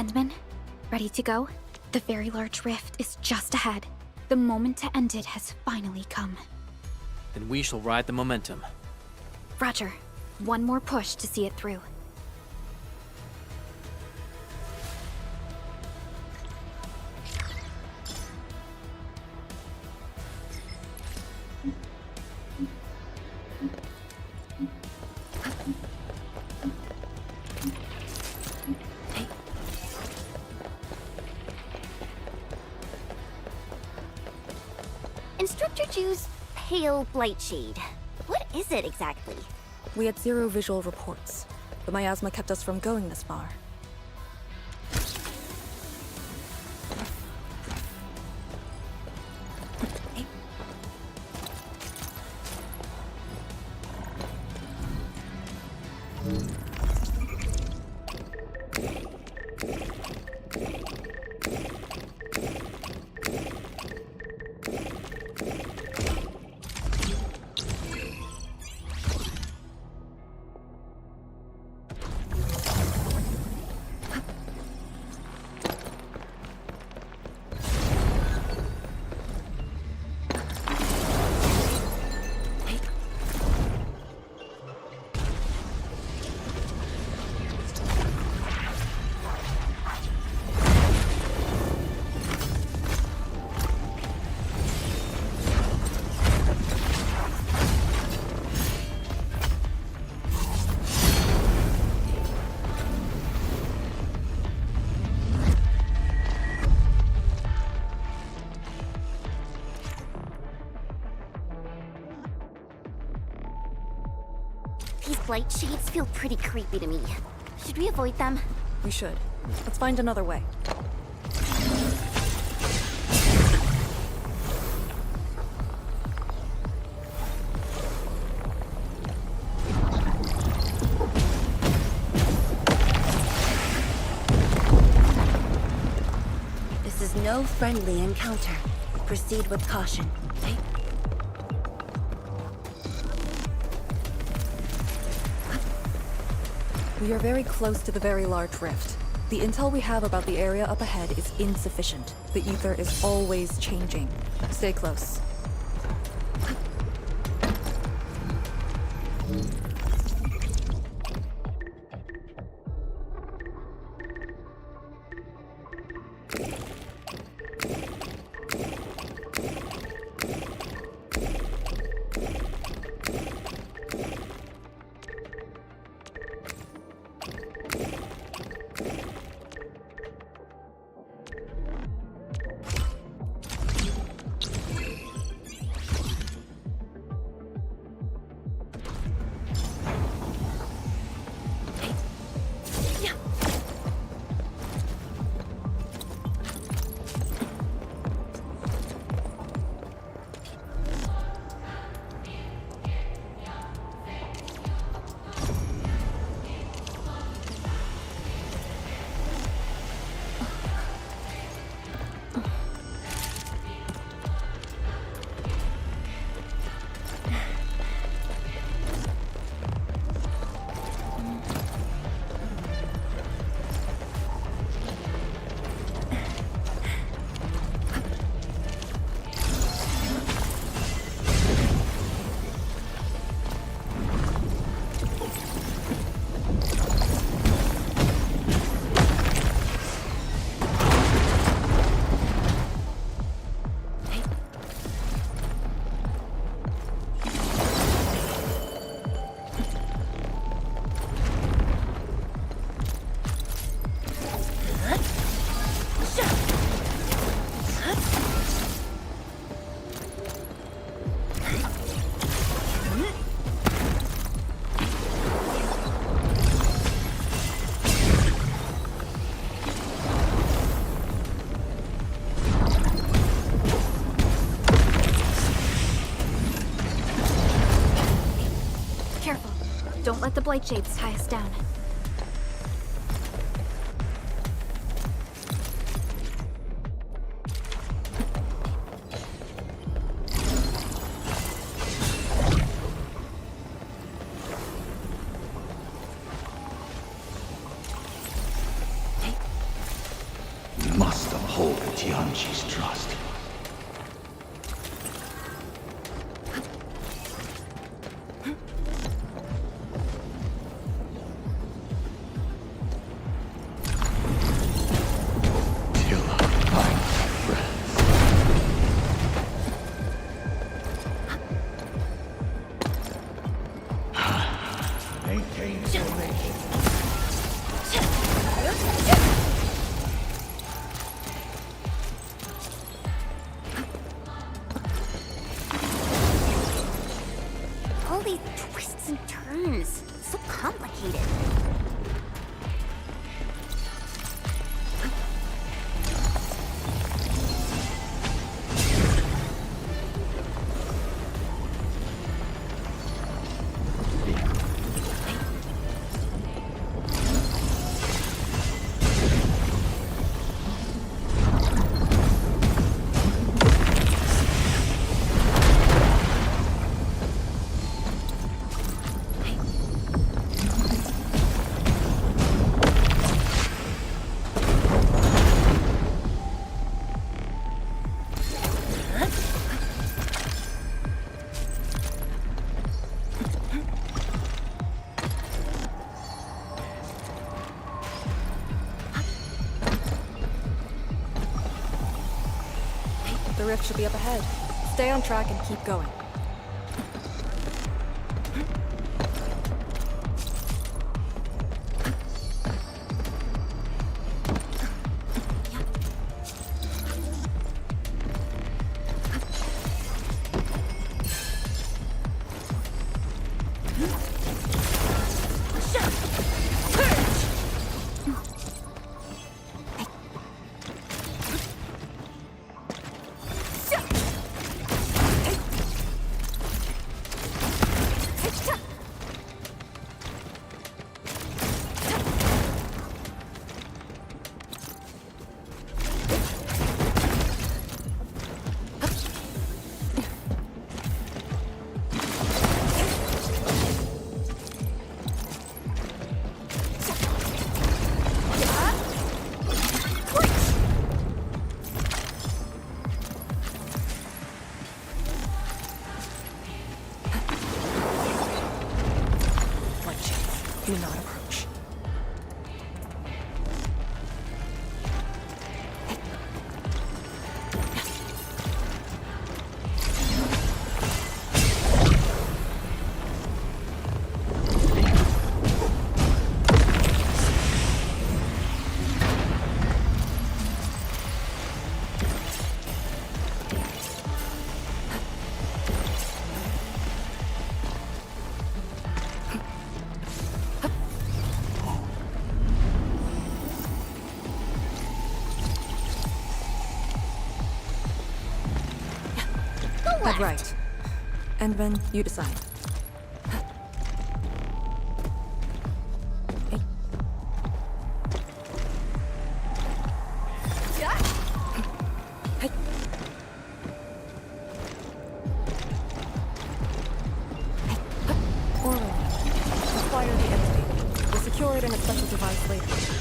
Endman, ready to go? The very large rift is just ahead. The moment to end it has finally come. Then we shall ride the momentum. Roger. One more push to see it through. Instructor Ju's pale blightshade. What is it exactly? We had 0 visual reports. The miasma kept us from going this far. These blight shades feel pretty creepy to me. Should we avoid them? We should. Let's find another way. This is no friendly encounter. Proceed with caution. We are very close to the very large rift. The intel we have about the area up ahead is insufficient. The ether is always changing. Stay close. Don't let the blight shades tie us down. Tianqi's trust. All these twists and turns. So complicated. The rift should be up ahead. Stay on track and keep going. Do not approach. Head right. And then you decide. Forward. Acquire the entity. We'll secure it in a special device later.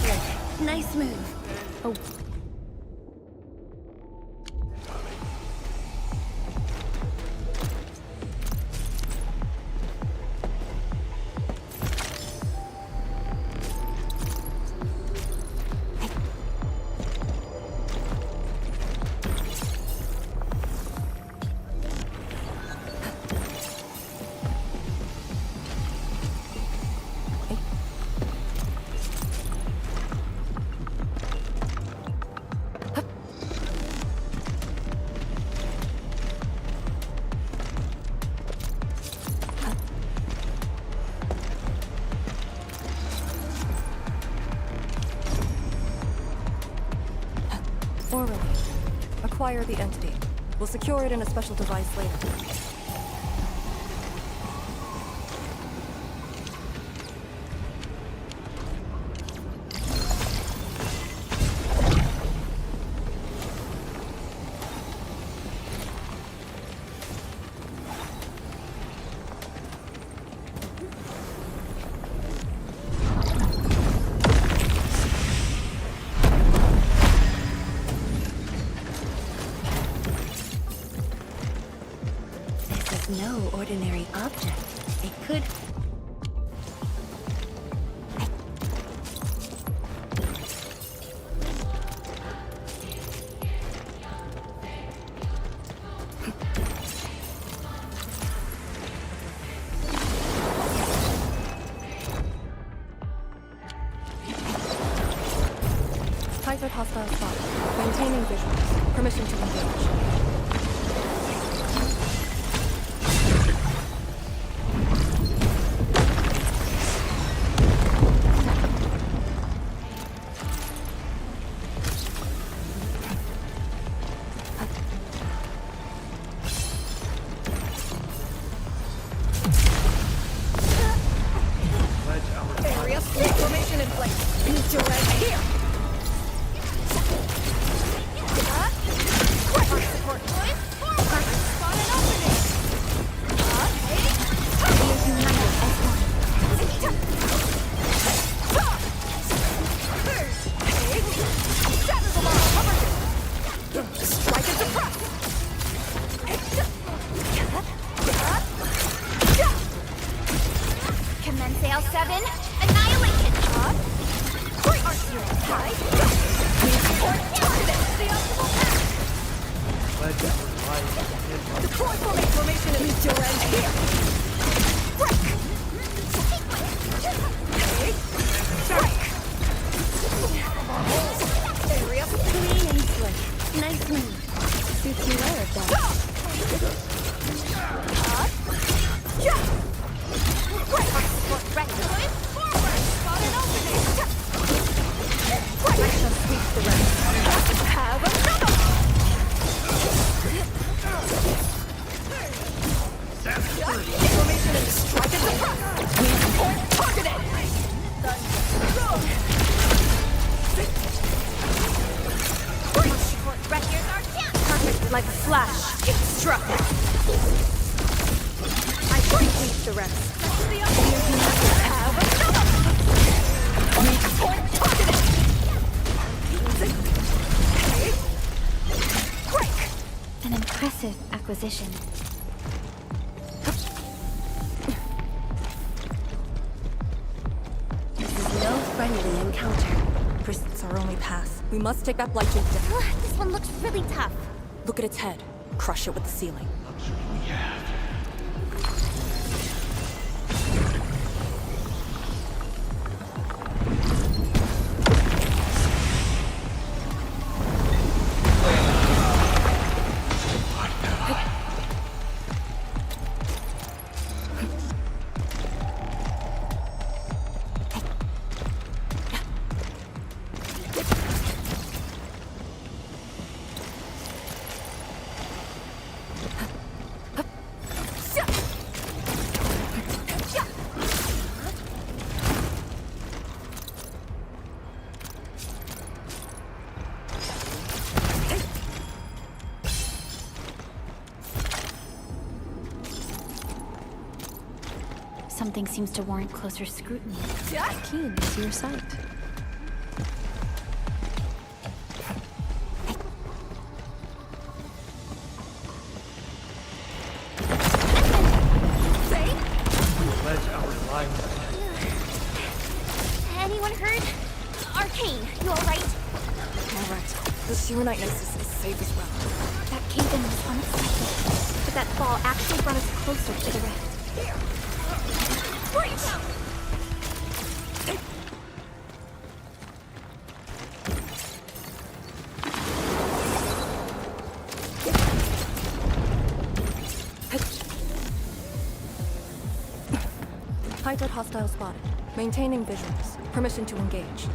slick. Nice move. Oh. Orally. Acquire the entity. We'll secure it in a special device later. This is no ordinary object. It could... Target hostile spot. Maintaining visuals. Permission to engage. Area split formation in place. Need to right here. Strike and suppress. Commence L7. Annihilation. Great. High. The optimal path. Deploy formation and meet your end here. Break. Area Clean and slick. Nice move. Suits you well at that. Like a flash, it struck. I complete the rest. An impressive acquisition. This is no friendly encounter. Risks our only path. We must take that blight down. This one looks really tough. Look at its head. Crush it with the ceiling. Something seems to warrant closer scrutiny. Keen to your sight. The Serenite Nexus is safe as well. That cave-in was unexpected, but that fall actually brought us closer to the rift. High-tech hostile spotted. Maintaining visuals. Permission to engage.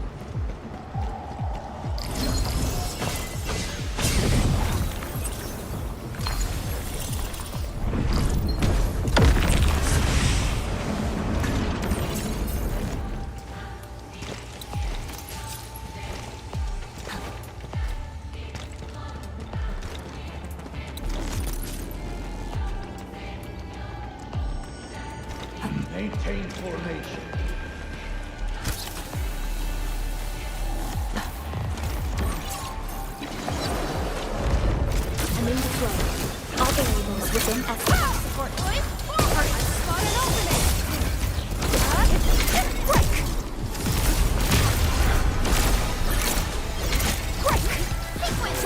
Maintain formation. I'm in the flow. All variables within S. Support point. Forward. I spot an opening. Break. Sequence.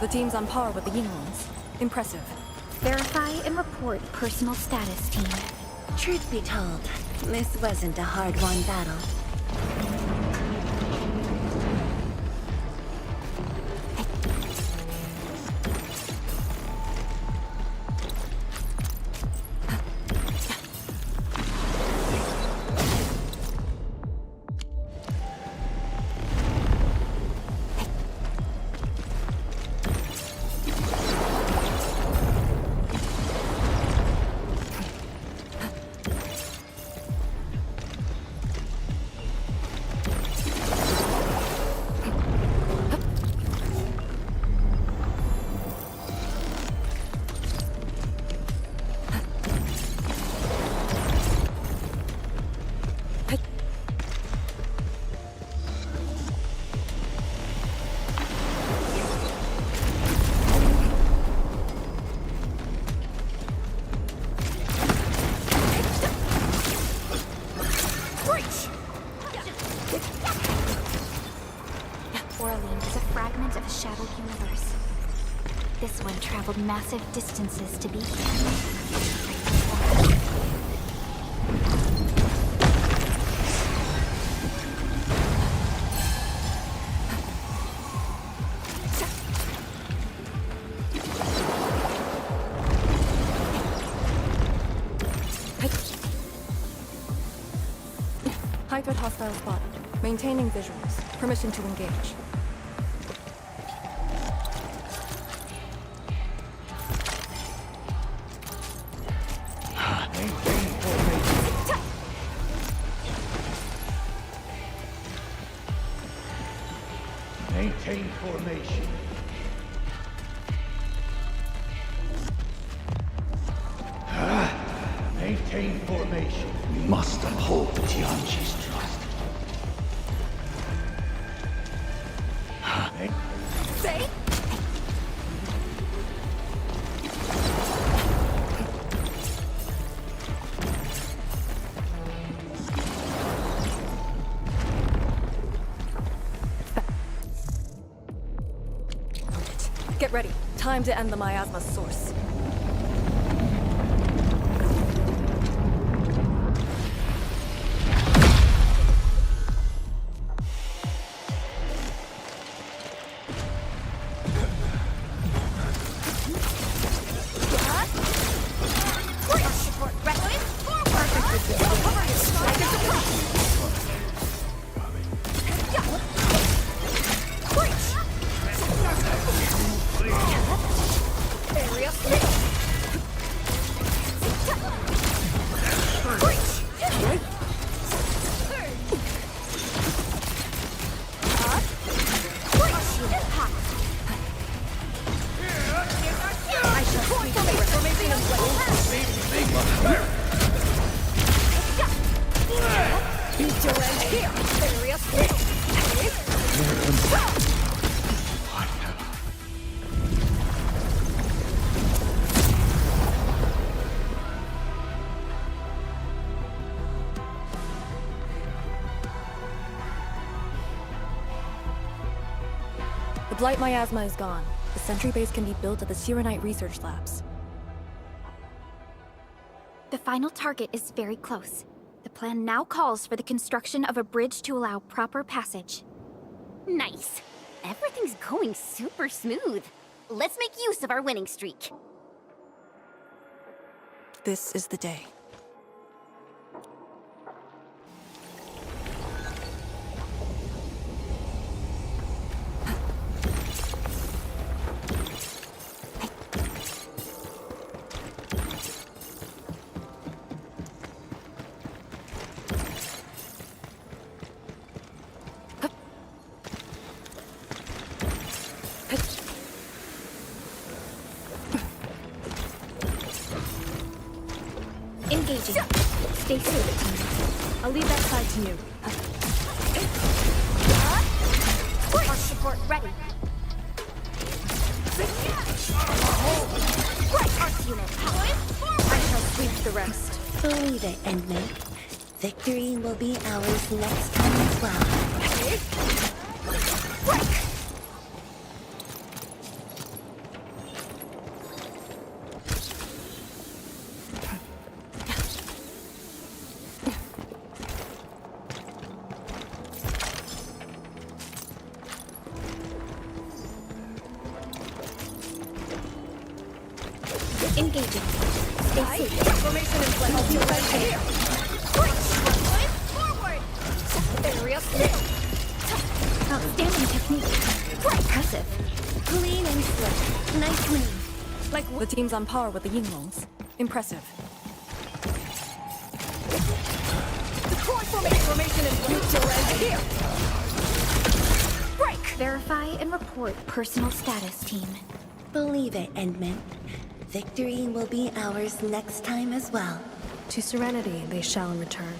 The team's on par with the Yinglings. Impressive. Verify and report personal status, team. Truth be told, this wasn't a hard-won battle. Shadowed universe. This one traveled massive distances to be here. High-threat hostile spotted. Maintaining visuals. Permission to engage. Maintain formation. Maintain formation. We must uphold Tianqi's trust. Say? Get ready. Time to end the miasma source. The Blight miasma is gone. The sentry base can be built at the Arknight research labs. The final target is very close. The plan now calls for the construction of a bridge to allow proper passage. Nice. Everything's going super smooth. Let's make use of our winning streak. This is the day. Engaging. Stay safe. I'll leave that side to you. Our support ready. Arc unit. I shall sweep the rest. Believe it, Endman. Victory will be ours next time as well. Engaging. Stay safe. Formation in place. I'll be right here. Area split. Outstanding technique. Impressive. Clean and slick. Nice move. The team's on par with the Yinglongs. Impressive. The core formation in place. Neutral end here. Verify and report personal status, team. Believe it, Endman. Victory will be ours next time as well. To serenity they shall return.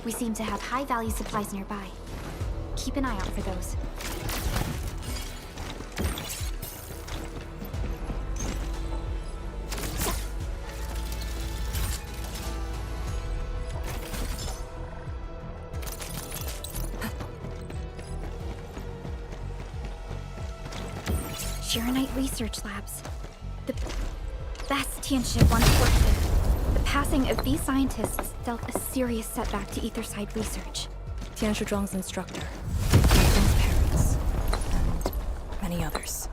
We seem to have high-value supplies nearby. Keep an eye out for those. Arknight research labs. The Bastion ship once worked there. The passing of these scientists dealt a serious setback to Etherside research. Tian Shizhuang's instructor, Tian's parents, and many others.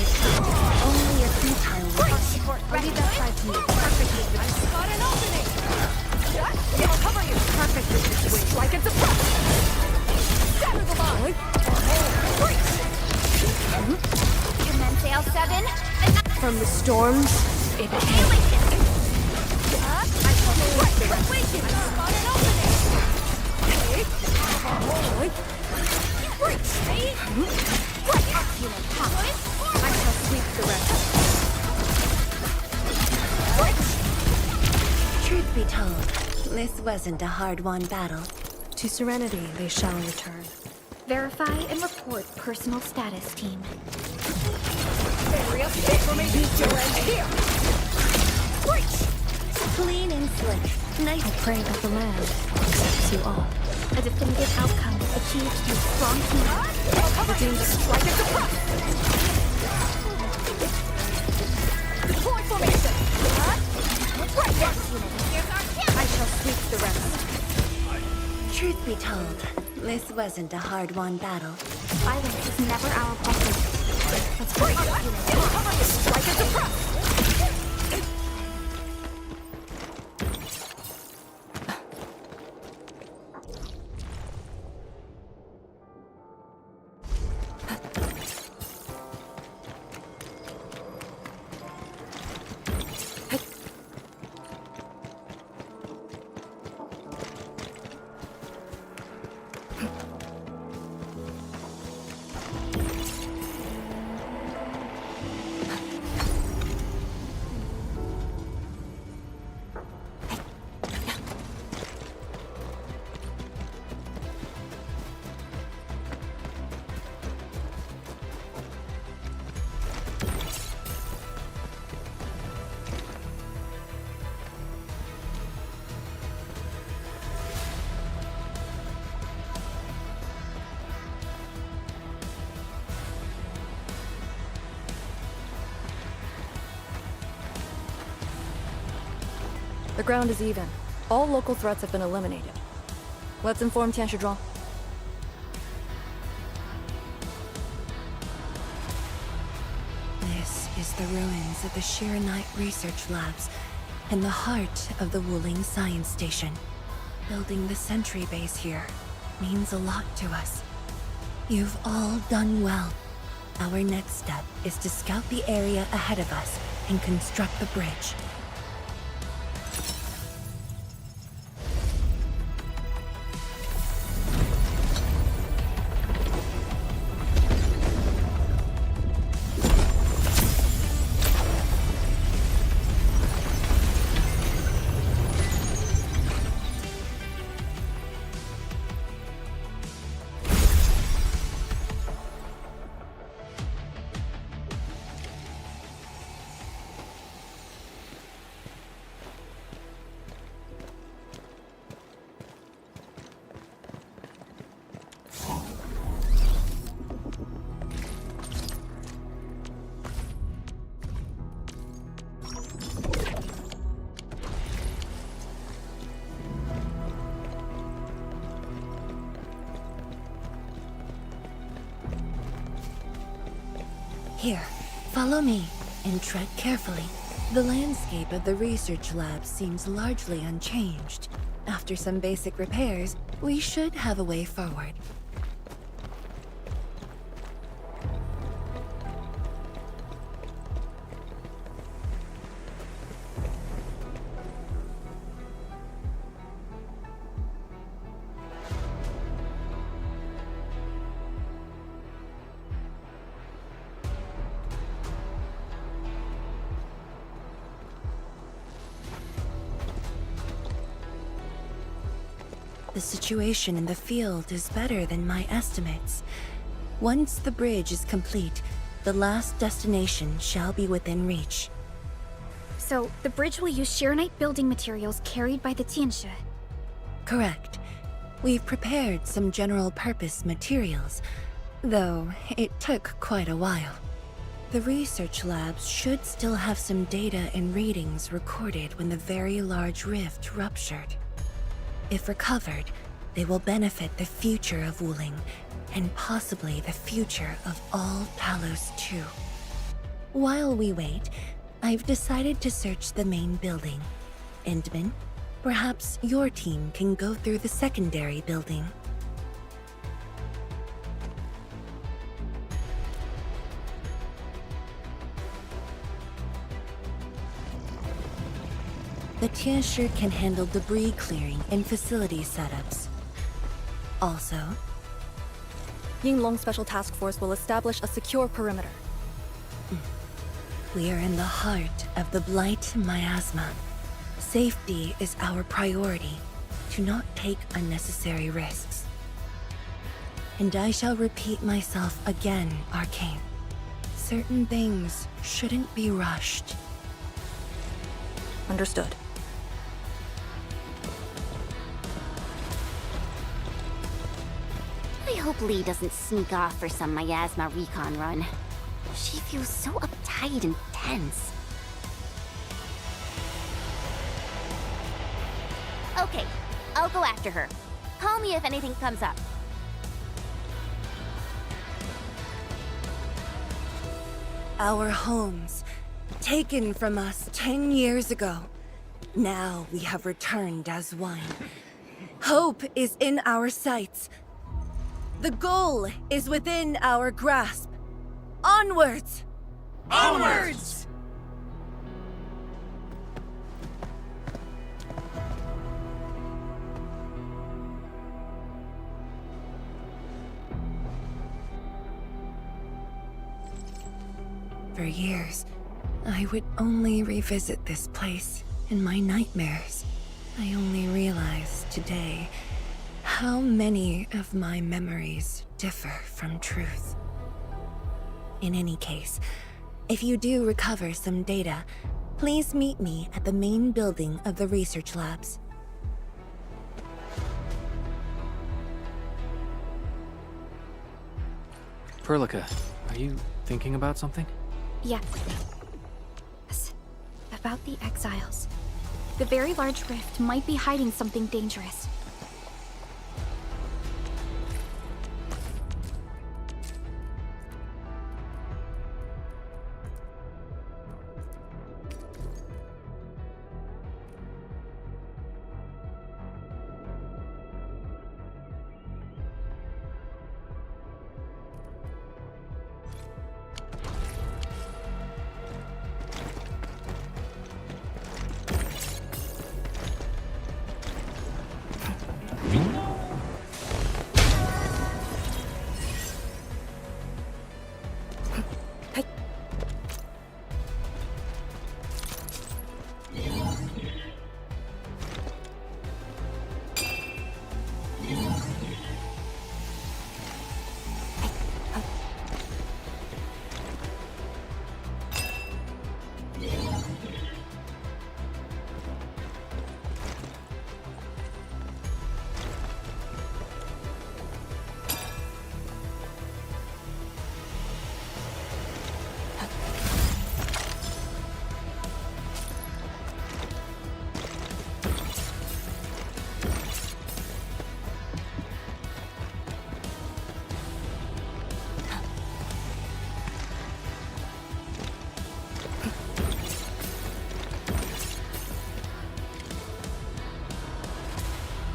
side. Only a futile one. I'll leave that side to you. Perfectly. I spot an opening! I'll cover you! Perfectly situated. Strike and suppress! Shatter the line! Commence L7. From the storms, it came. I shall strike the rest. I spot an opening! I shall sweep the rest. Truth be told, this wasn't a hard-won battle. To Serenity they shall return. Verify and report personal status, team. Area state formation. Your end here! Clean and slick. Nice. I pray that the land accepts you all. A definitive outcome achieved through strong team. I'll cover you! Strike and suppress! Deploy formation! I shall sweep the rest. Truth be told, this wasn't a hard-won battle. Violence is never our preference. Let's go. I'll cover you! Strike and suppress! The ground is even. All local threats have been eliminated. Let's inform Tianshizhuang. This is the ruins of the Arknight research labs and the heart of the Wuling Science Station. Building the sentry base here means a lot to us. You've all done well. Our next step is to scout the area ahead of us and construct the bridge. Here, follow me, and tread carefully. The landscape of the research lab seems largely unchanged. After some basic repairs, we should have a way forward. The situation in the field is better than my estimates. Once the bridge is complete, the last destination shall be within reach. So, the bridge will use Arknight building materials carried by the Tianshi. Correct. We've prepared some general-purpose materials, though it took quite a while. The research labs should still have some data and readings recorded when the very large rift ruptured. If recovered, they will benefit the future of Wuling, and possibly the future of all Talos too. While we wait, I've decided to search the main building. Endman, perhaps your team can go through the secondary building. The Tianshu can handle debris clearing and facility setups. Also, Yinglong Special Task Force will establish a secure perimeter. we are in the heart of the Blight Miasma. Safety is our priority. Do not take unnecessary risks. And I shall repeat myself again, Arcane. Certain things shouldn't be rushed. Understood. I hope Lee doesn't sneak off for some miasma recon run. She feels so uptight and tense. Okay, I'll go after her. Call me if anything comes up. Our homes, taken from us 10 years ago. Now we have returned as one. Hope is in our sights. The goal is within our grasp. Onwards! Onwards! For years, I would only revisit this place in my nightmares. I only realized today how many of my memories differ from truth. In any case, if you do recover some data, please meet me at the main building of the research labs. Perlica, are you thinking about something? Yes. About the exiles. The very large rift might be hiding something dangerous.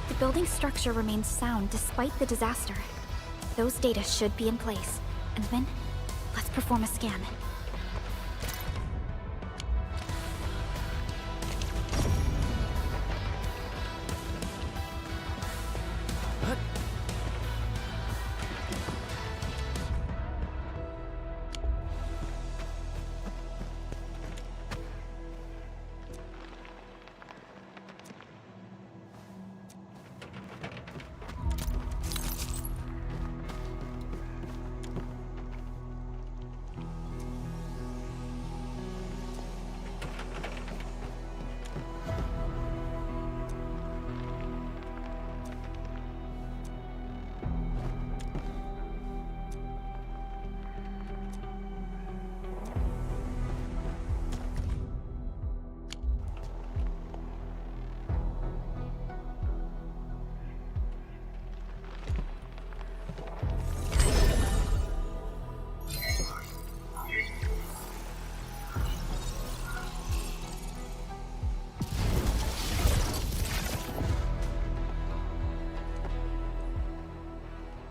The building's structure remains sound despite the disaster. Those data should be in place. And then, let's perform a scan.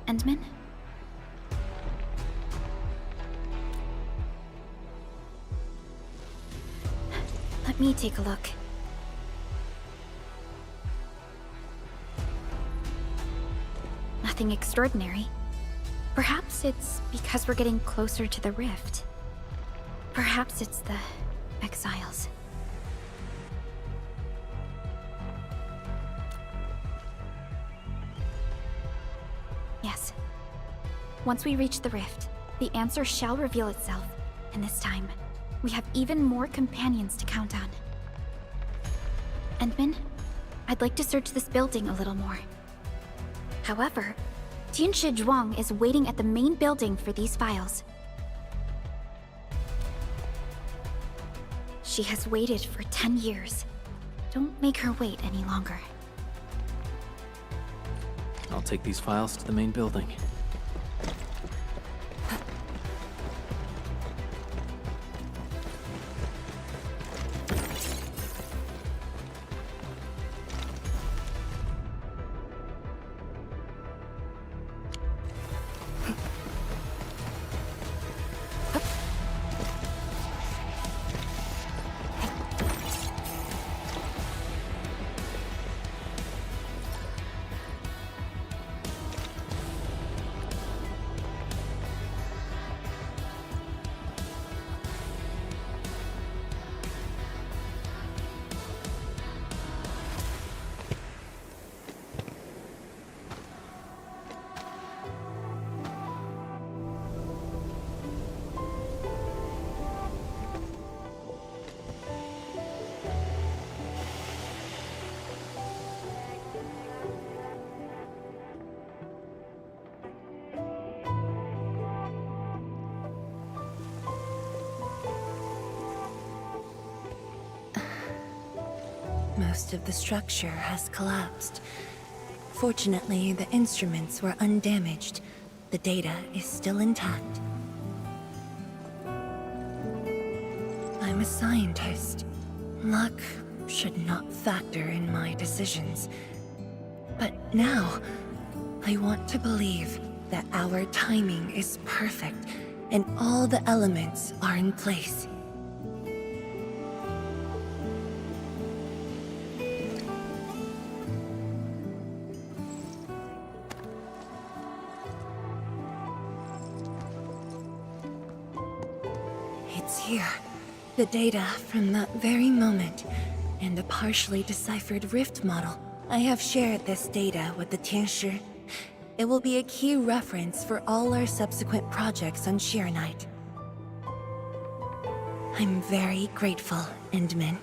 Endman? Let me take a look. Nothing extraordinary. Perhaps it's because we're getting closer to the rift. Perhaps it's the exiles. Yes. Once we reach the rift, the answer shall reveal itself, and this time, we have even more companions to count on. Endman, I'd like to search this building a little more. However, Tianshi Zhuang is waiting at the main building for these files. She has waited for 10 years. Don't make her wait any longer. I'll take these files to the main building. Most of the structure has collapsed. Fortunately, the instruments were undamaged. The data is still intact. I'm a scientist. Luck should not factor in my decisions. But now, I want to believe that our timing is perfect and all the elements are in place. It's here. The data from that very moment, and a partially deciphered rift model. I have shared this data with the Tianshi. It will be a key reference for all our subsequent projects on Shirenite. I'm very grateful, Endman.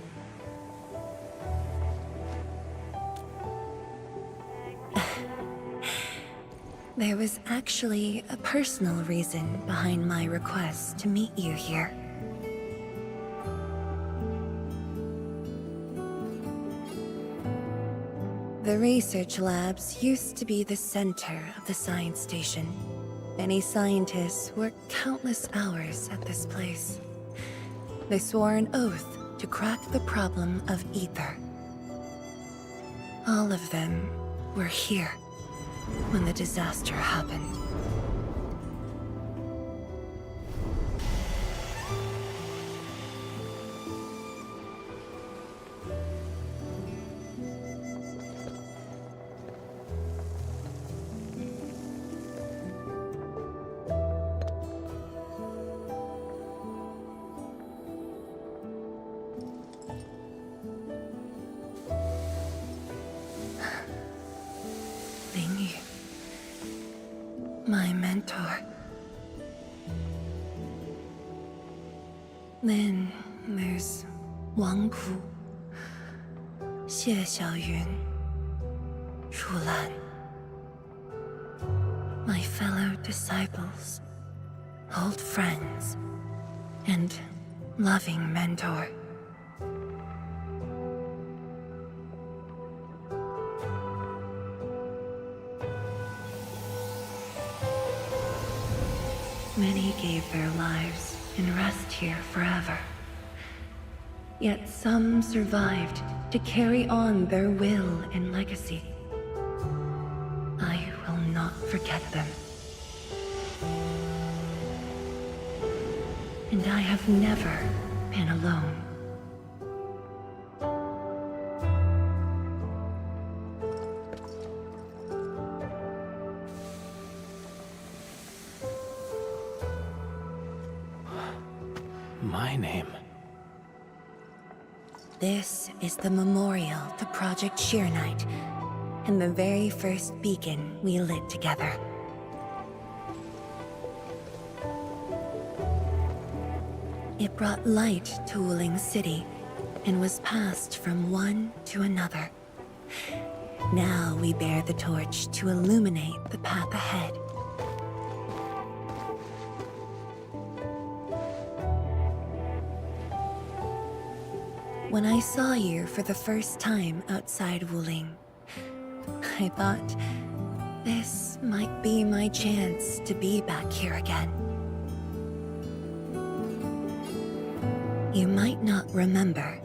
There was actually a personal reason behind my request to meet you here. The research labs used to be the center of the science station. Many scientists worked countless hours at this place. They swore an oath to crack the problem of ether. All of them were here when the disaster happened. My mentor. Then there's Wang Ku, Xie Xiaoyun, Shu Lan. My fellow disciples, old friends, and loving mentor. Many gave their lives and rest here forever. Yet some survived to carry on their will and legacy. I will not forget them. And I have never been alone. My name. This is the memorial to Project Sheer-Night, and the very first beacon we lit together. It brought light to Wuling City, and was passed from one to another. Now we bear the torch to illuminate the path ahead. When I saw you for the first time outside Wuling, I thought this might be my chance to be back here again. You might not remember,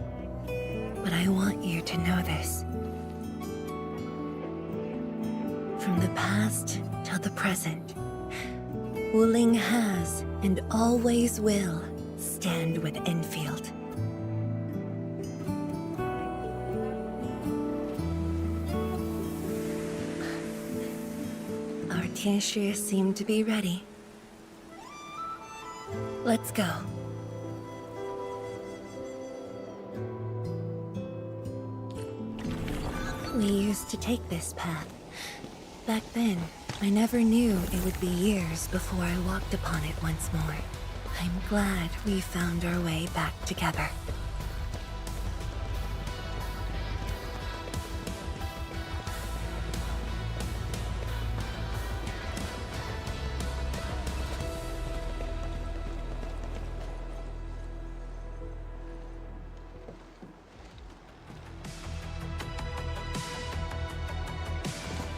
but I want you to know this. From the past till the present, Wuling has and always will stand with Endfield. Our Tianshi seem to be ready. Let's go. We used to take this path. Back then, I never knew it would be years before I walked upon it once more. I'm glad we found our way back together.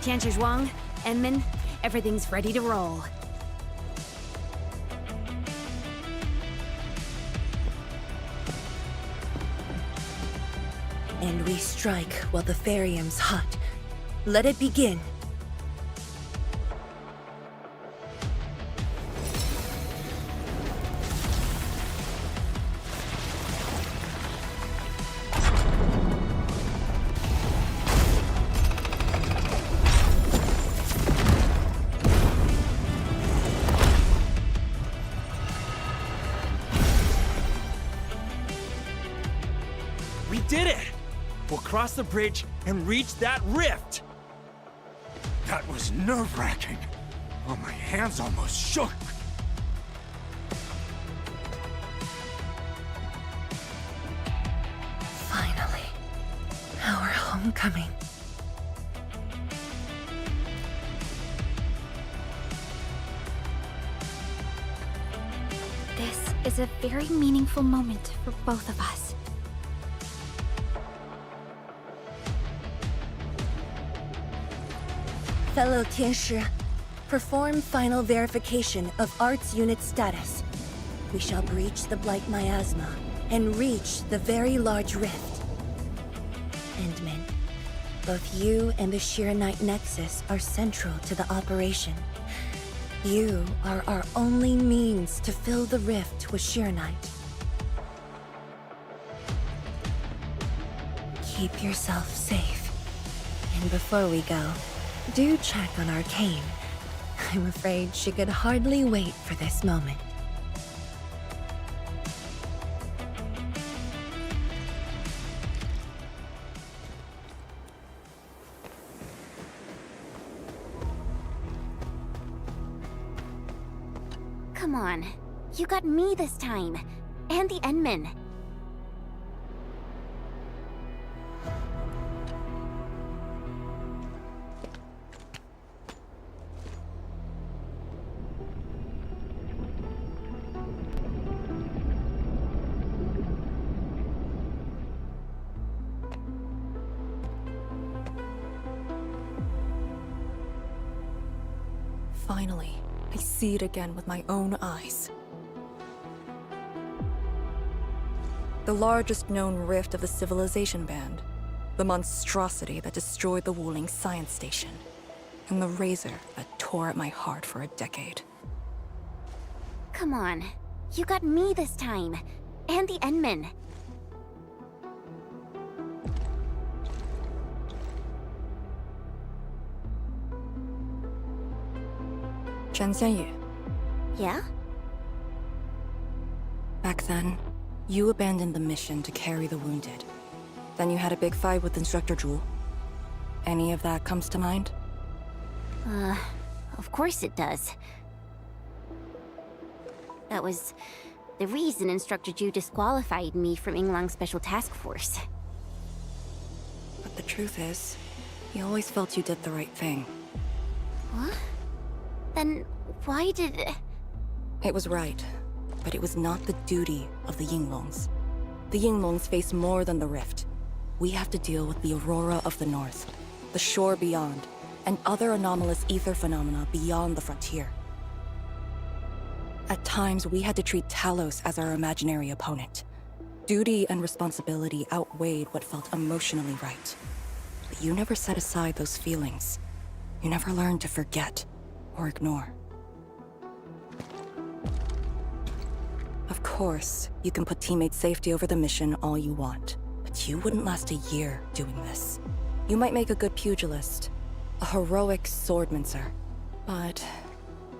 Tianshi Zhuang, Enman, everything's ready to roll. And we strike while the Therium's hot. Let it begin. We did it! We'll cross the bridge and reach that rift! That was nerve-wracking. Oh, my hands almost shook. Finally, our homecoming. This is a very meaningful moment for both of us. Fellow Tianshi, perform final verification of Arts Unit status. We shall breach the Blight Miasma and reach the very large rift. Endman, both you and the Sheer-Night Nexus are central to the operation. You are our only means to fill the rift with Sheer-Night. Keep yourself safe. And before we go, do check on Arcane. I'm afraid she could hardly wait for this moment. Come on. You got me this time. And the Enman. Finally, I see it again with my own eyes. The largest known rift of the Civilization Band. The monstrosity that destroyed the Wuling Science Station. And the razor that tore tore at my heart for a decade. Come on. You got me this time. And the Endmen. 陈仙羽, Yeah? back then, you abandoned the mission to carry the wounded. Then you had a big fight with Instructor Zhu. Any of that comes to mind? Of course it does. That was the reason Instructor Zhu disqualified me from Yinglang's Special Task Force. But the truth is, he always felt you did the right thing. What? Then why did... It was right, but it was not the duty of the Yinglongs. The Yinglongs face more than the rift. We have to deal with the Aurora of the North, the shore beyond, and other anomalous ether phenomena beyond the frontier. At times, we had to treat Talos as our imaginary opponent. Duty and responsibility outweighed what felt emotionally right. But you never set aside those feelings. You never learned to forget or ignore. Of course, you can put teammate safety over the mission all you want, but you wouldn't last a year doing this. You might make a good pugilist, a heroic swordmancer, but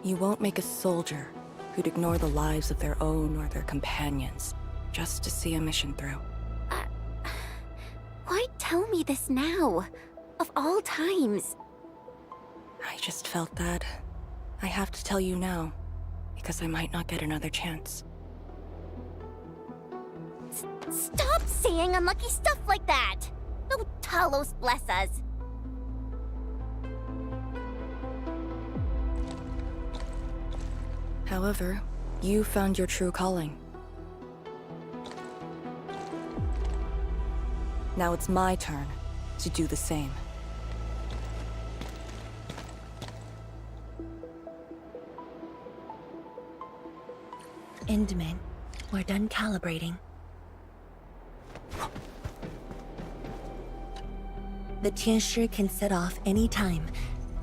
you won't make a soldier who'd ignore the lives of their own or their companions just to see a mission through. Why tell me this now? Of all times. I just felt that I have to tell you now, because I might not get another chance. Stop saying unlucky stuff like that! No Talos bless us. However, you found your true calling. Now it's my turn to do the same. Endman, we're done calibrating. The Tianshi can set off any time.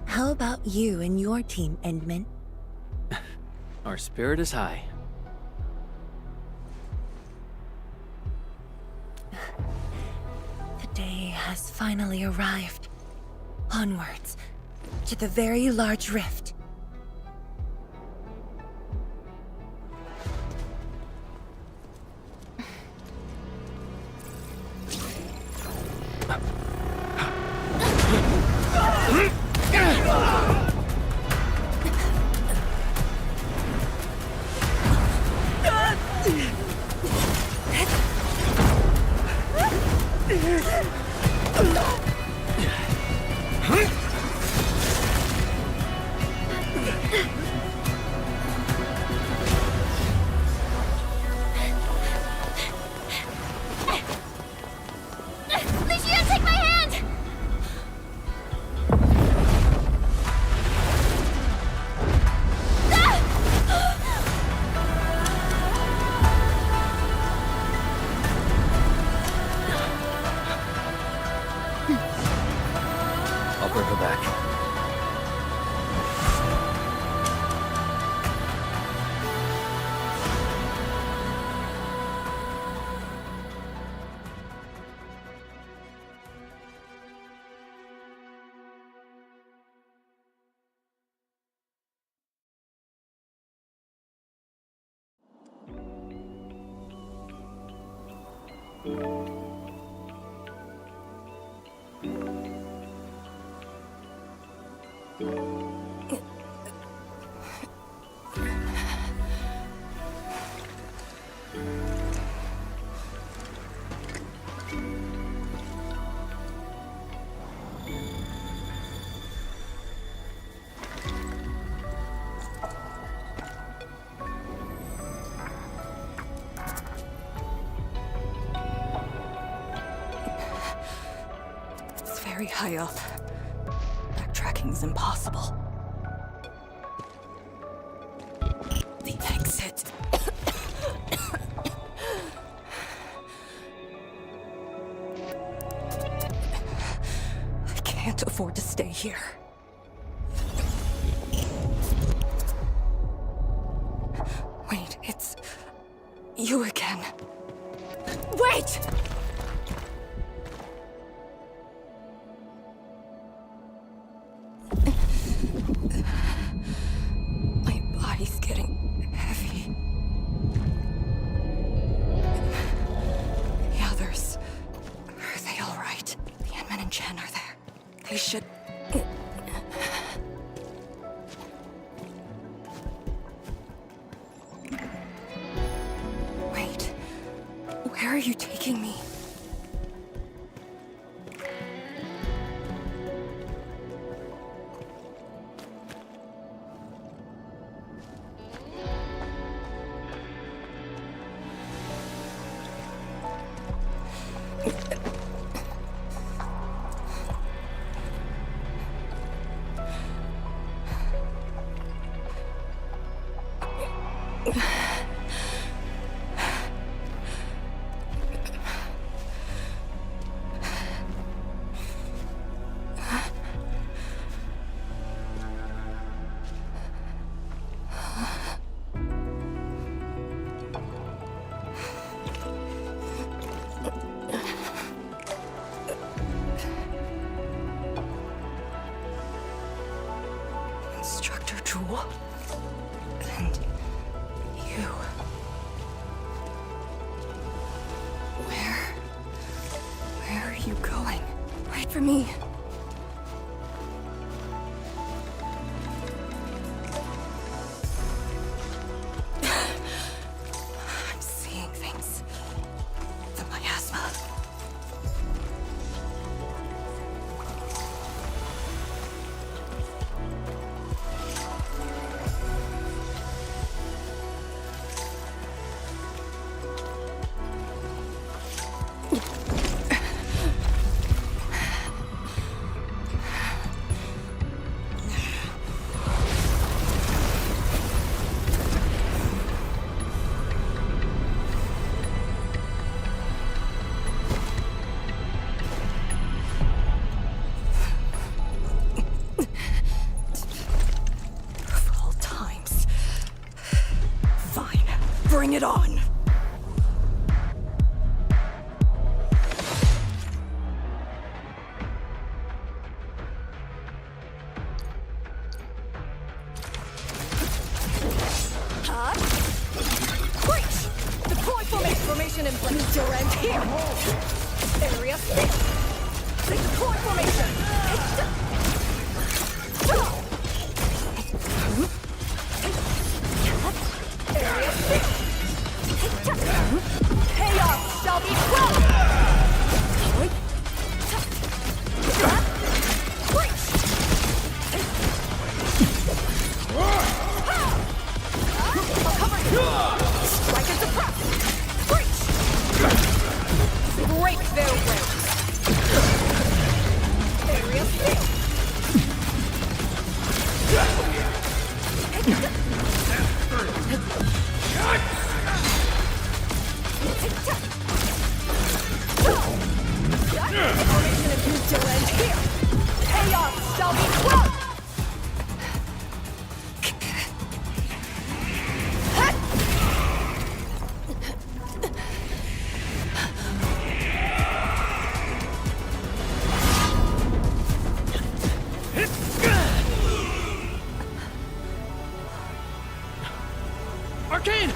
How about you and your team, Endman? Our spirit is high. The day has finally arrived. Onwards, to the very large rift. Lucia, take my hand! I'll bring her back. It's very high up. Backtracking is impossible. The exit. I can't afford to stay here. You again. Wait! My body's getting heavy. The others. Are they all right? The Enman and Jen are there. They should... Wait. Where are you taking me? Instructor Jewel? And you. Where are you going? Wait for me. I'm seeing things. The miasma. Of all times. Fine. Bring it on! Breach! Deploy formation in place. Durant here! Area split! Deploy formation! Area split! Chaos shall be quelled! Breach! I'll cover you! Strike and suppress! Breach! Break their ranks! Area split! Formation of Durant here! Chaos shall be quelled! Arcane!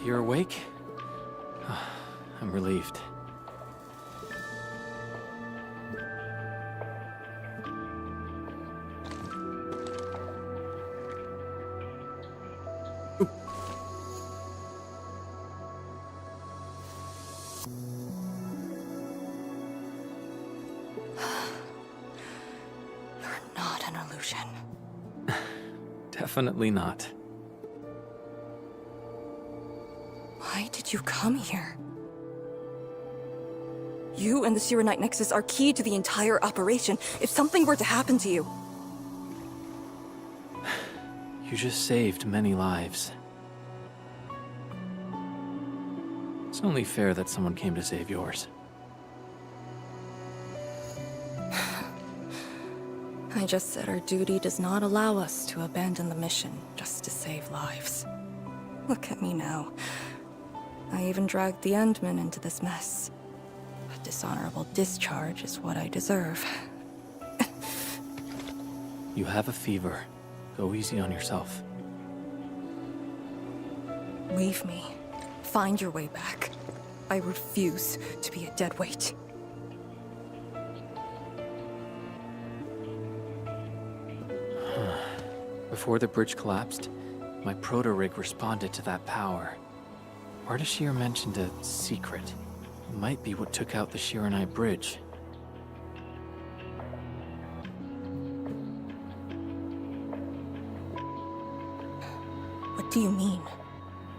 You're awake? I'm relieved. Not an illusion. Definitely not. Why did you come here? You and the Sirenite Nexus are key to the entire operation. If something were to happen to you... You just saved many lives. It's only fair that someone came to save yours. I just said our duty does not allow us to abandon the mission just to save lives. Look at me now. I even dragged the Endmen into this mess. A dishonorable discharge is what I deserve. You have a fever. Go easy on yourself. Leave me. Find your way back. I refuse to be a dead weight. Before the bridge collapsed, my proto-rig responded to that power. Ardashir mentioned a secret. It might be what took out the Shiranite bridge. What do you mean?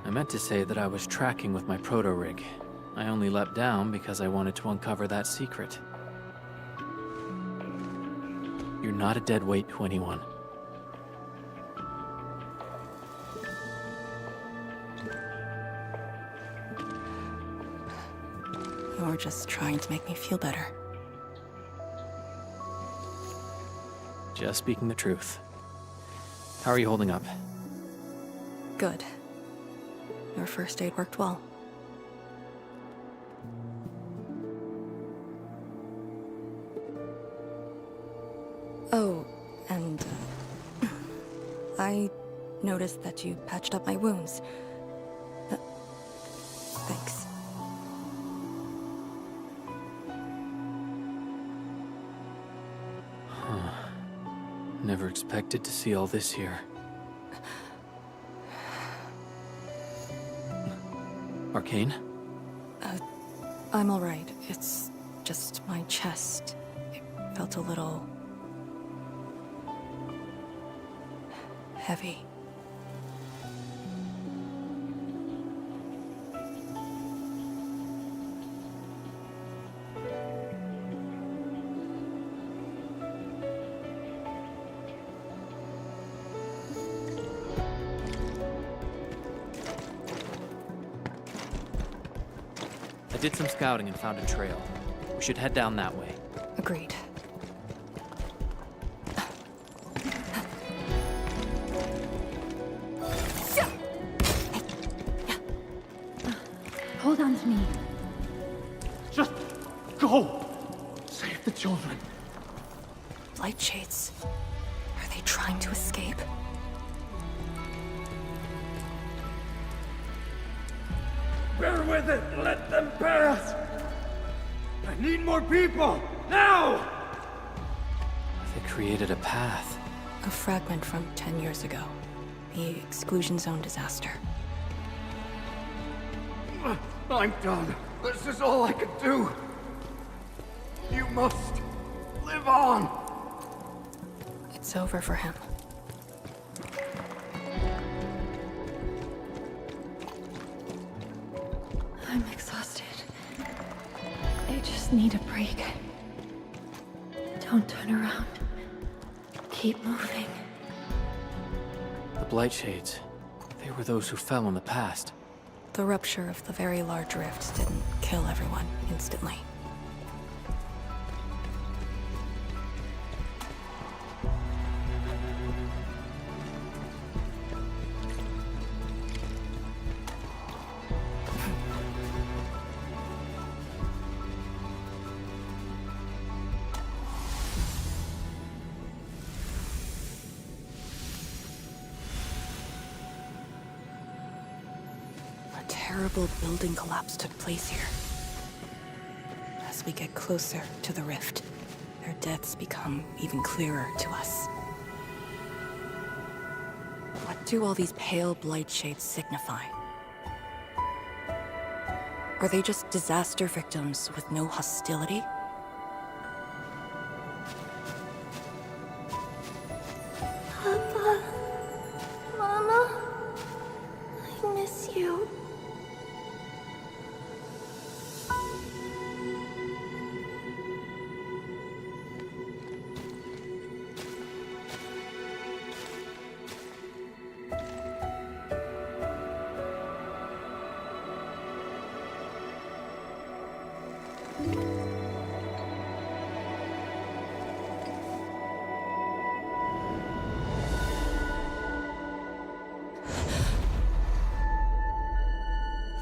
I meant to say that I was tracking with my proto-rig. I only leapt down because I wanted to uncover that secret. You're not a dead weight to anyone. You're just trying to make me feel better. Just speaking the truth. How are you holding up? Good. Your first aid worked well. Oh, and I noticed that you patched up my wounds. Thanks. Never expected to see all this here. Arcane? I'm alright. It's just my chest. It felt a little... heavy. I did some scouting and found a trail. We should head down that way. Agreed. Hold on to me. Just go! Save the children. Light shades. Are they trying to escape? Bear with it! Let them pass! I need more people! Now! They created a path. A fragment from 10 years ago. The exclusion zone disaster. I'm done. This is all I can do. You must live on. It's over for him. I'm exhausted. I just need a break. Don't turn around. Keep moving. The Blight Shades. They were those who fell in the past. The rupture of the very large rift didn't kill everyone instantly. terrible building collapse took place here. As we get closer to the rift, their deaths become even clearer to us. What do all these pale blight shades signify? Are they just disaster victims with no hostility? Papa, Mama, I miss you.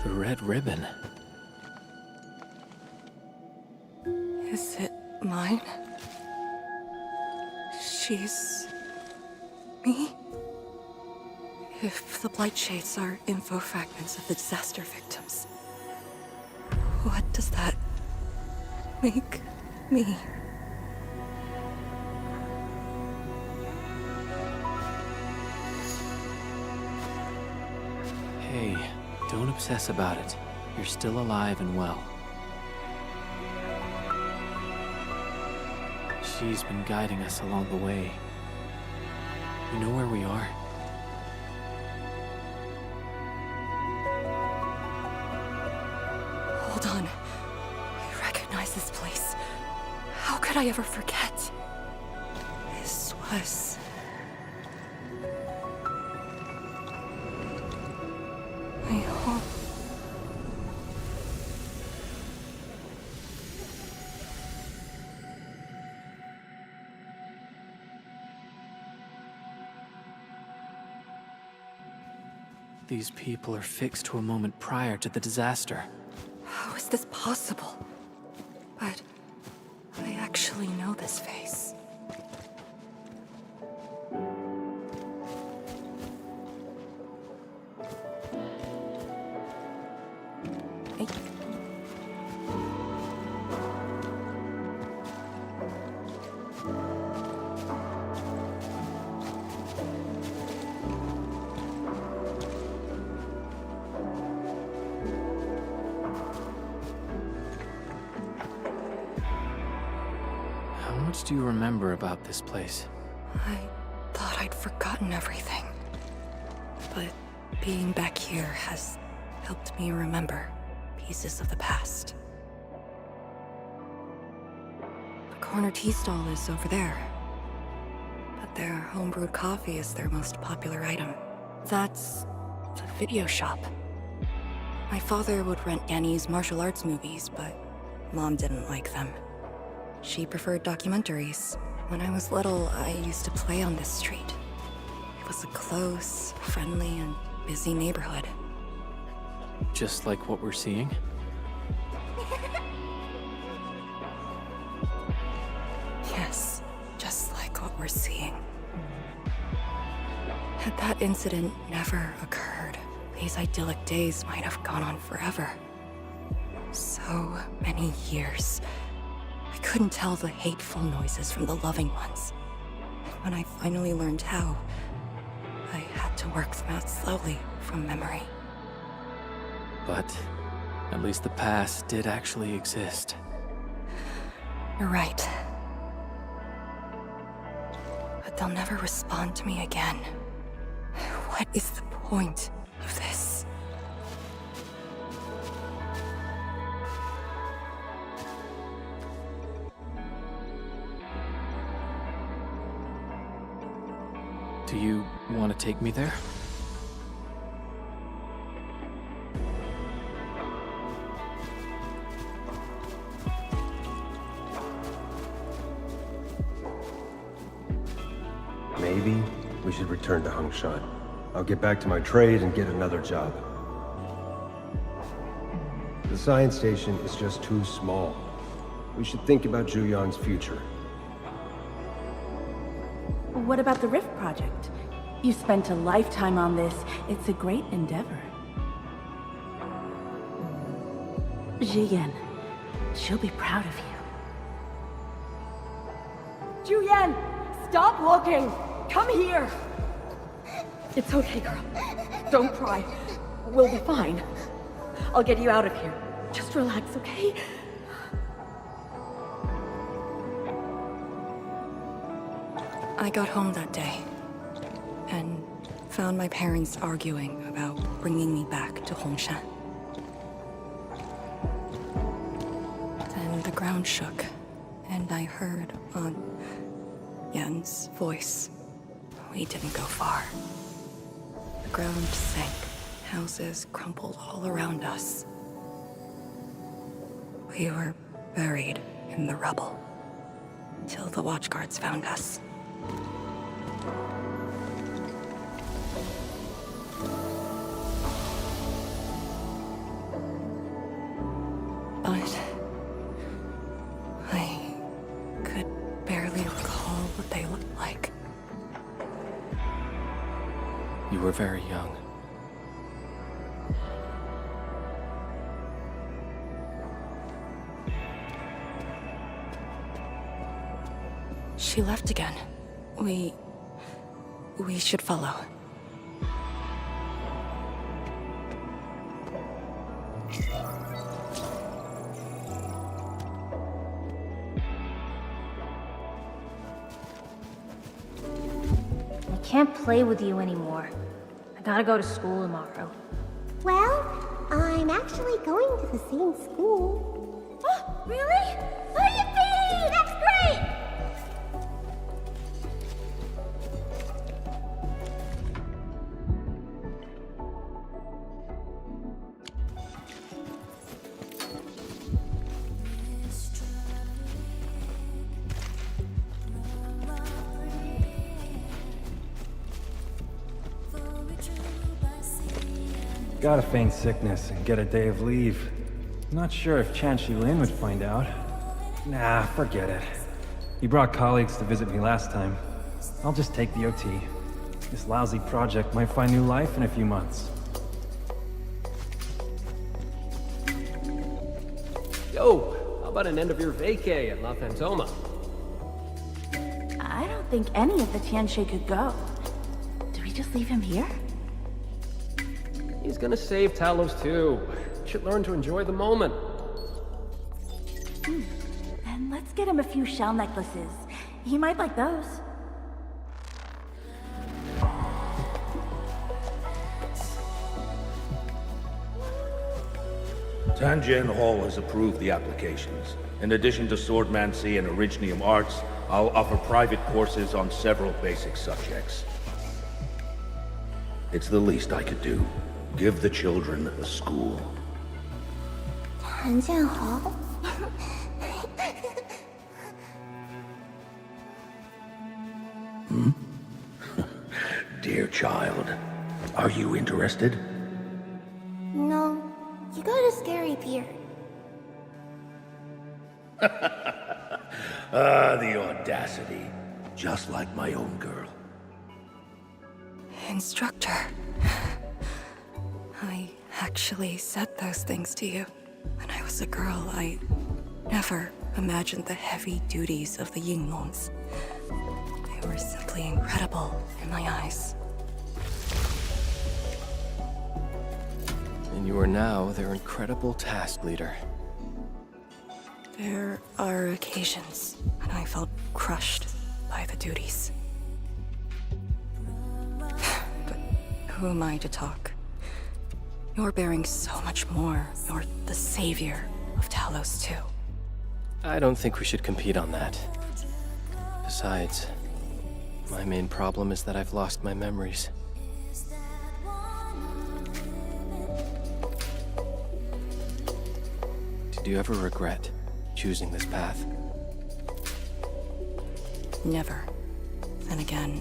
The red ribbon. Is it mine? She's... me? If the blight shades are info fragments of the disaster victims, what does that make me? Hey, don't obsess about it. You're still alive and well. She's been guiding us along the way. You know where we are? Hold on. I recognize this place. How could I ever forget? This was... my home. These people are fixed to a moment prior to the disaster. How is this possible? But I actually know this face. Hey. How much do you remember about this place? I thought I'd forgotten everything. But being back here has helped me remember pieces of the past. The corner tea stall is over there. But their homebrewed coffee is their most popular item. That's the video shop. My father would rent Annie's martial arts movies, but Mom didn't like them. She preferred documentaries. When I was little, I used to play on this street. It was a close, friendly, and busy neighborhood. Just like what we're seeing? Yes, just like what we're seeing. Had that incident never occurred, these idyllic days might have gone on forever. So many years. I couldn't tell the hateful noises from the loving ones. And when I finally learned how, I had to work them out slowly from memory. But at least the past did actually exist. You're right. But they'll never respond to me again. What is the point of this? Do you want to take me there? Maybe we should return to Hungshan. I'll get back to my trade and get another job. The science station is just too small. We should think about Juyan's future. What about the Rift Project? You spent a lifetime on this. It's a great endeavor. Jiyan. She'll be proud of you. Juyen! Stop looking! Come here! It's okay, girl. Don't cry. We'll be fine. I'll get you out of here. Just relax, okay? I got home that day, and found my parents arguing about bringing me back to Hongshan. Then the ground shook, and I heard Aunt Yen's voice. We didn't go far. The ground sank. Houses crumpled all around us. We were buried in the rubble, till the watchguards found us. But I could barely recall what they looked like. You were very young. She left again. We should follow. I can't play with you anymore. I gotta go to school tomorrow. Well, I'm actually going to the same school. Oh, really? Oh, yippee! That's great! Gotta feign sickness and get a day of leave. Not sure if Chan Shi-Lin would find out. Nah, forget it. He brought colleagues to visit me last time. I'll just take the OT. This lousy project might find new life in a few months. Yo, how about an end-of-year vacay at La Fantoma? I don't think any of the Tianxie could go. Do we just leave him here? He's gonna save Talos too. Should learn to enjoy the moment. Then let's get him a few shell necklaces. He might like those. Tanjian Hall has approved the applications. In addition to swordmancy and originium arts, I'll offer private courses on several basic subjects. It's the least I could do. Give the children a school. Tanjian Hall? Dear child, are you interested? No, you got a scary beard. The audacity. Just like my own girl. Instructor. I actually said those things to you. When I was a girl, I never imagined the heavy duties of the Yinglongs. They were simply incredible in my eyes. And you are now their incredible task leader. There are occasions when I felt crushed by the duties. But who am I to talk? You're bearing so much more. You're the savior of Talos, too. I don't think we should compete on that. Besides, my main problem is that I've lost my memories. Did you ever regret choosing this path? Never. Then again,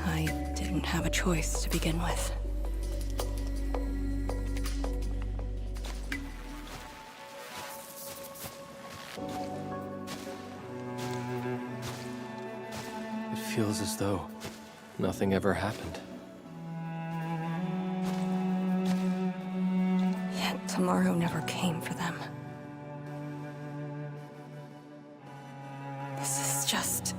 I didn't have a choice to begin with. It feels as though nothing ever happened. Yet tomorrow never came for them. This is just...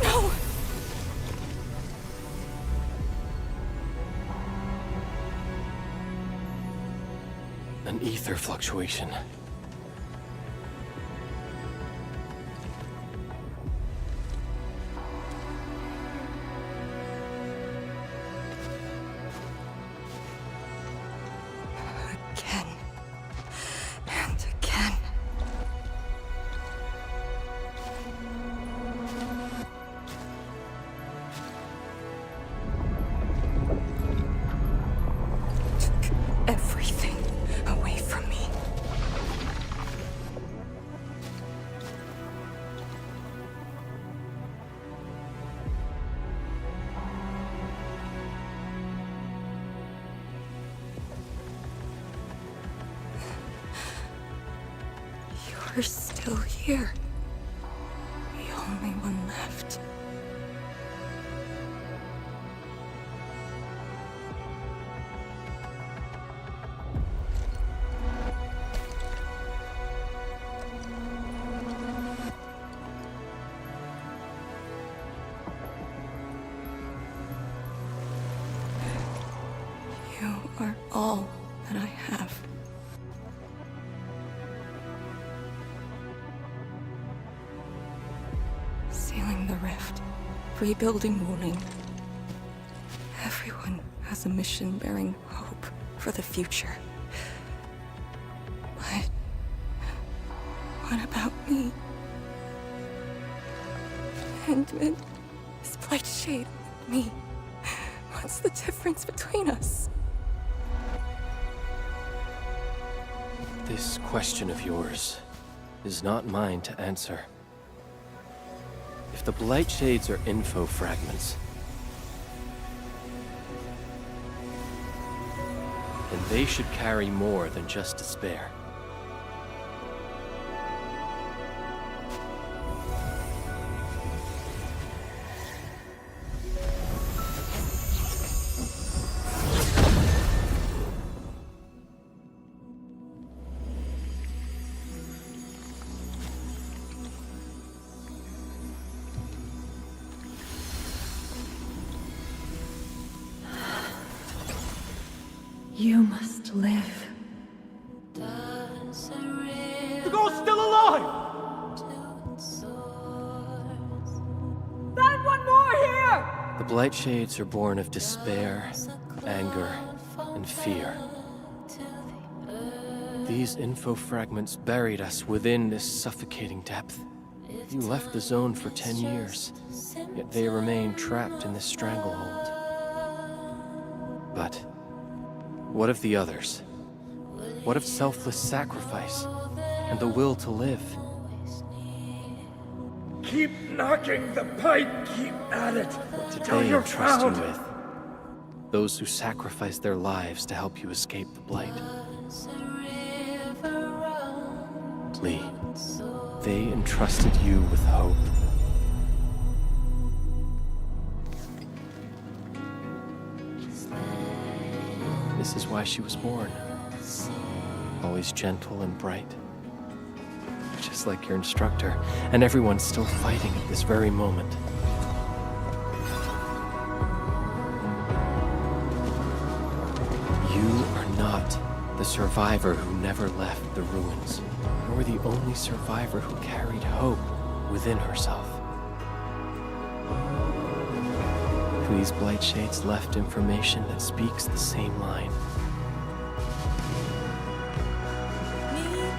No! An ether fluctuation. Again. And again. Took everything away from me. You're still here. The only one left. You are all that I have. Sealing the rift, rebuilding Wuling. Everyone has a mission bearing hope for the future. But what about me? Handman, this Blight Shade, me. What's the difference between us? This question of yours is not mine to answer. If the Blight Shades are info fragments, then they should carry more than just despair. You must live. The girl's still alive! Find one more here! The Blight Shades are born of despair, anger, and fear. These info fragments buried us within this suffocating depth. You left the zone for 10 years, yet they remain trapped in this stranglehold. But what of the others? What of selfless sacrifice and the will to live? Keep knocking the pipe, keep at it. What did till they you're entrust you found. with? Those who sacrificed their lives to help you escape the Blight. Lee, they entrusted you with hope. This is why she was born. Always gentle and bright. Just like your instructor, and everyone's still fighting at this very moment. You are not the survivor who never left the ruins. You were the only survivor who carried hope within herself. These Blight Shades left information that speaks the same line.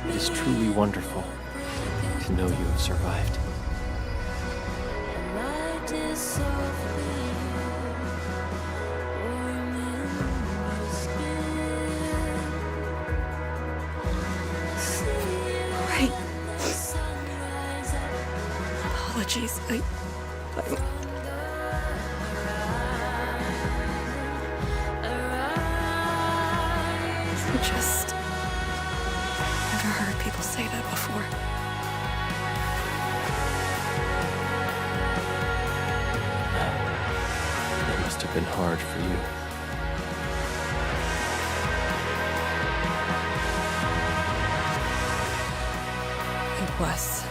It is truly wonderful to know you have survived. Right. Apologies, I just never heard people say that before. It must have been hard for you. It was.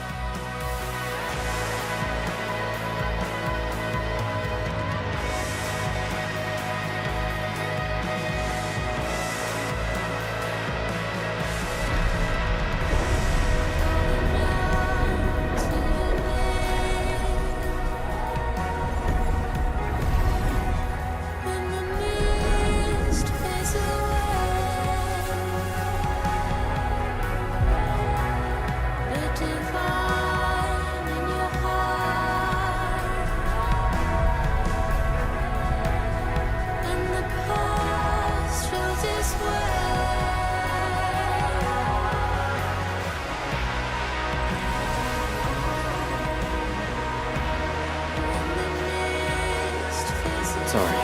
Sorry.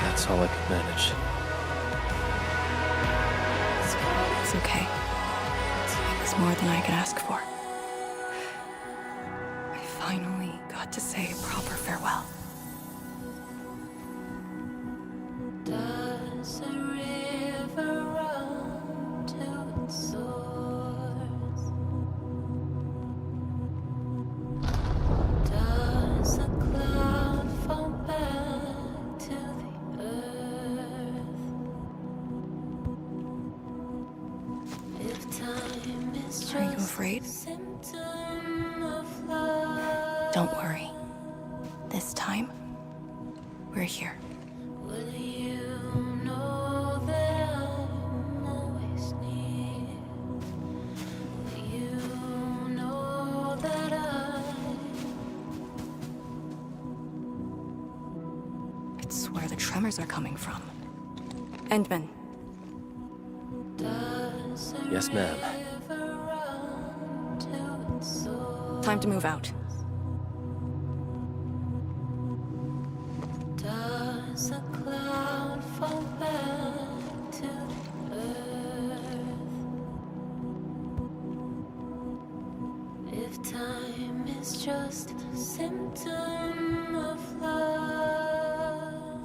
That's all I could manage. It's okay. It was more than I could ask for. I finally got to say a proper farewell. Does a river run to its source? Does a cloud fall back to the earth? If time is just Are you afraid? a symptom of love, Don't worry. This time, we're here. will you know that I'm always near? Will you know that It's where the tremors are coming from. Endman, Yes, ma'am. time to move out. Does a cloud fall back to the earth? If time is just a symptom of love.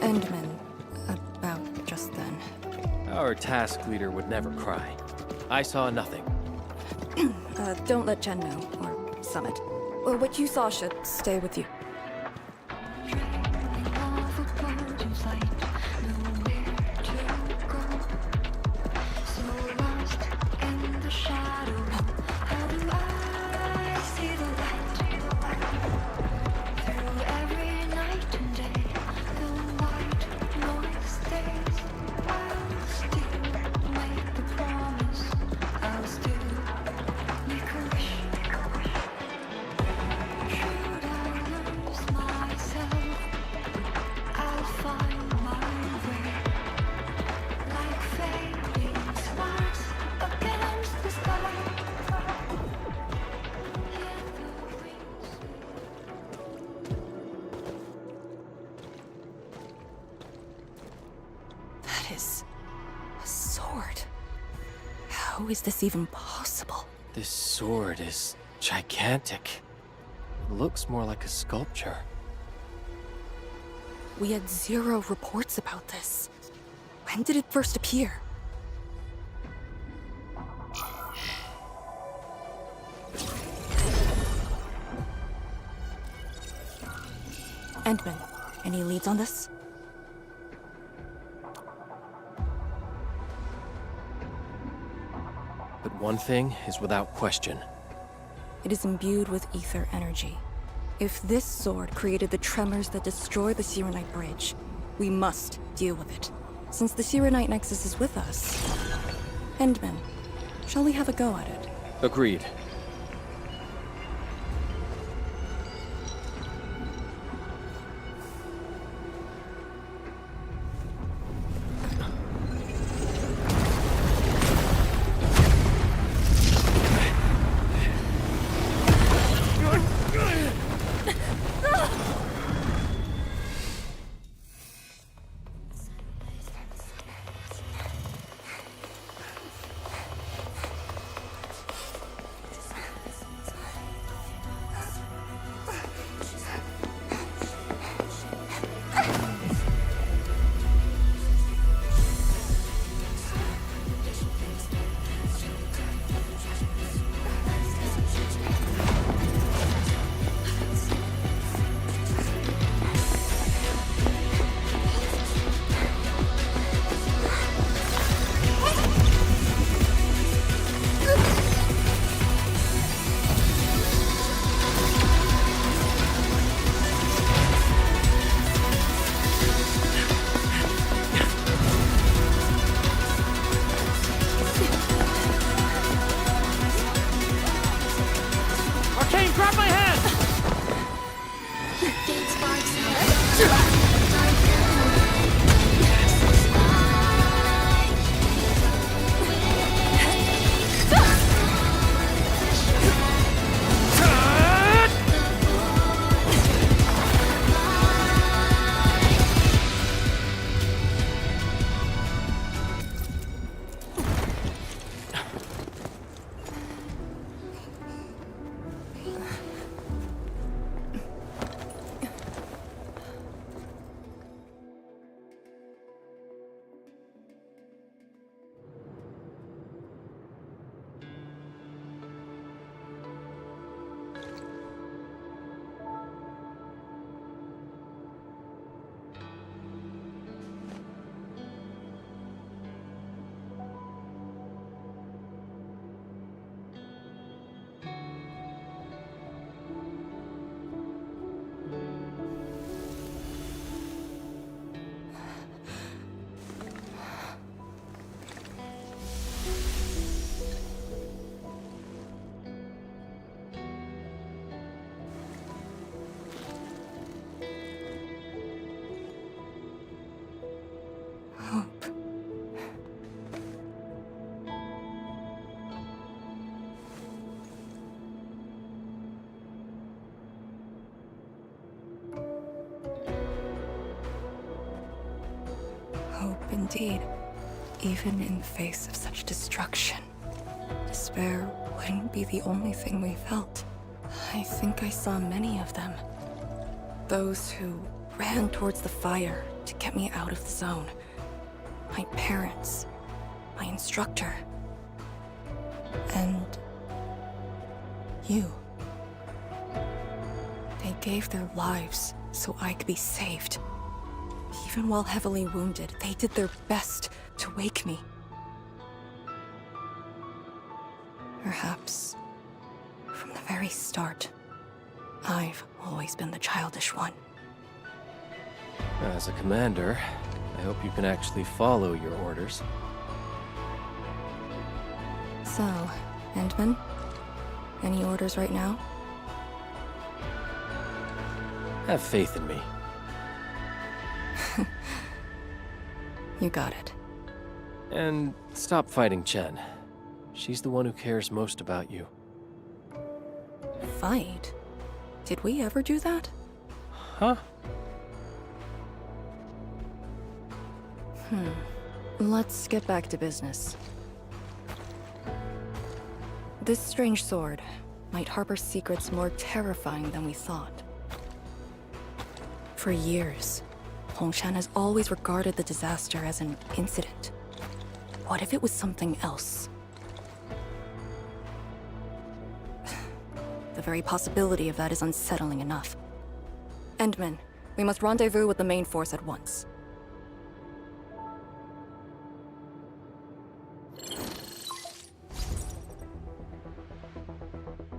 Endman, about just then. Our task leader would never cry. I saw nothing. Don't let Jen know, or Summit. Well, what you saw should stay with you. That is a sword. How is this even possible? This sword is gigantic. It looks more like a sculpture. We had 0 reports about this. When did it first appear? Endman, any leads on this? But one thing is without question. It is imbued with ether energy. If this sword created the tremors that destroy the Sirenite Bridge, we must deal with it. Since the Sirenite Nexus is with us. Endman, shall we have a go at it? Agreed. Indeed. Even in the face of such destruction, despair wouldn't be the only thing we felt. I think I saw many of them. Those who ran towards the fire to get me out of the zone. My parents, my instructor, and you. They gave their lives so I could be saved. Even while heavily wounded, they did their best to wake me. Perhaps, from the very start, I've always been the childish one. As a commander, I hope you can actually follow your orders. So, Endman, any orders right now? Have faith in me. You got it. And stop fighting Chen. She's the one who cares most about you. Fight? Did we ever do that? Huh? Let's get back to business. This strange sword might harbor secrets more terrifying than we thought. For years, Hongshan has always regarded the disaster as an incident. What if it was something else? The very possibility of that is unsettling enough. Endman, we must rendezvous with the main force at once.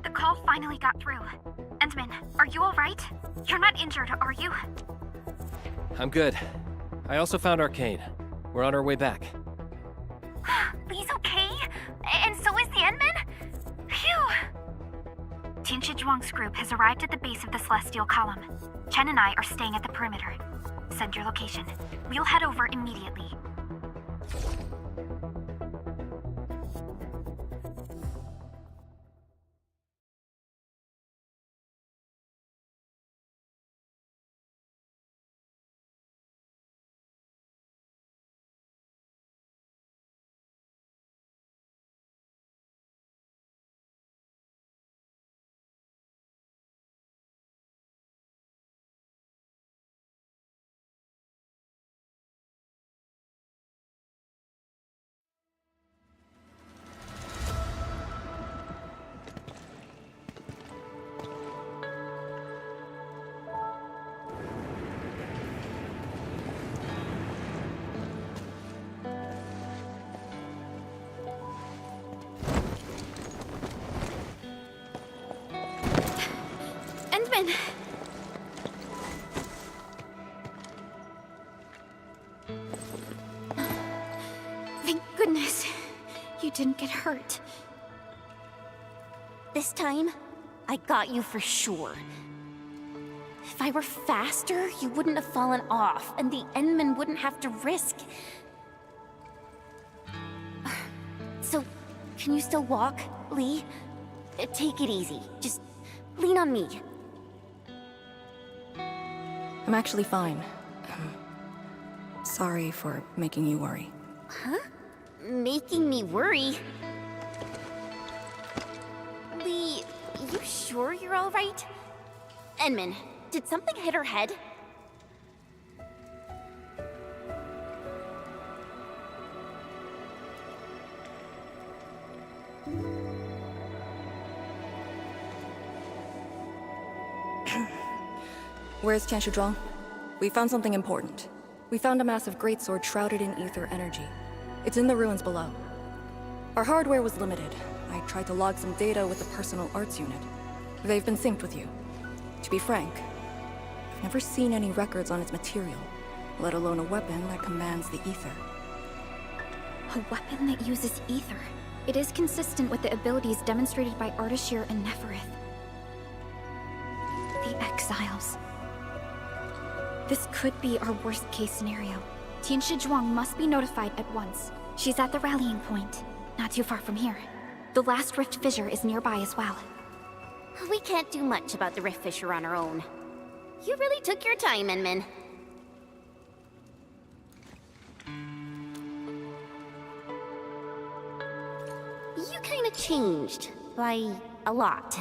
The call finally got through. Endman, are you alright? You're not injured, are you? I'm good. I also found Arcane. We're on our way back. Lee's okay? And so is the Endman? Phew! Tianshi Zhuang's group has arrived at the base of the Celestial Column. Chen and I are staying at the perimeter. Send your location. We'll head over immediately. Thank goodness you didn't get hurt. This time, I got you for sure. If I were faster, you wouldn't have fallen off, and the Endman wouldn't have to risk. So, can you still walk, Lee? Take it easy. Just lean on me. I'm actually fine. Sorry for making you worry. Huh? Making me worry? Lee, you sure you're all right? Endman, did something hit her head? Where's Tianshi Zhuang? We found something important. We found a massive greatsword shrouded in ether energy. It's in the ruins below. Our hardware was limited. I tried to log some data with the personal arts unit. They've been synced with you. To be frank, I've never seen any records on its material, let alone a weapon that commands the ether. A weapon that uses ether. It is consistent with the abilities demonstrated by Ardashir and Neferith. The Exiles. This could be our worst-case scenario. Tianshi Zhuang must be notified at once. She's at the rallying point, not too far from here. The last rift fissure is nearby as well. We can't do much about the rift fissure on our own. You really took your time, Endman. you kinda changed. By a lot.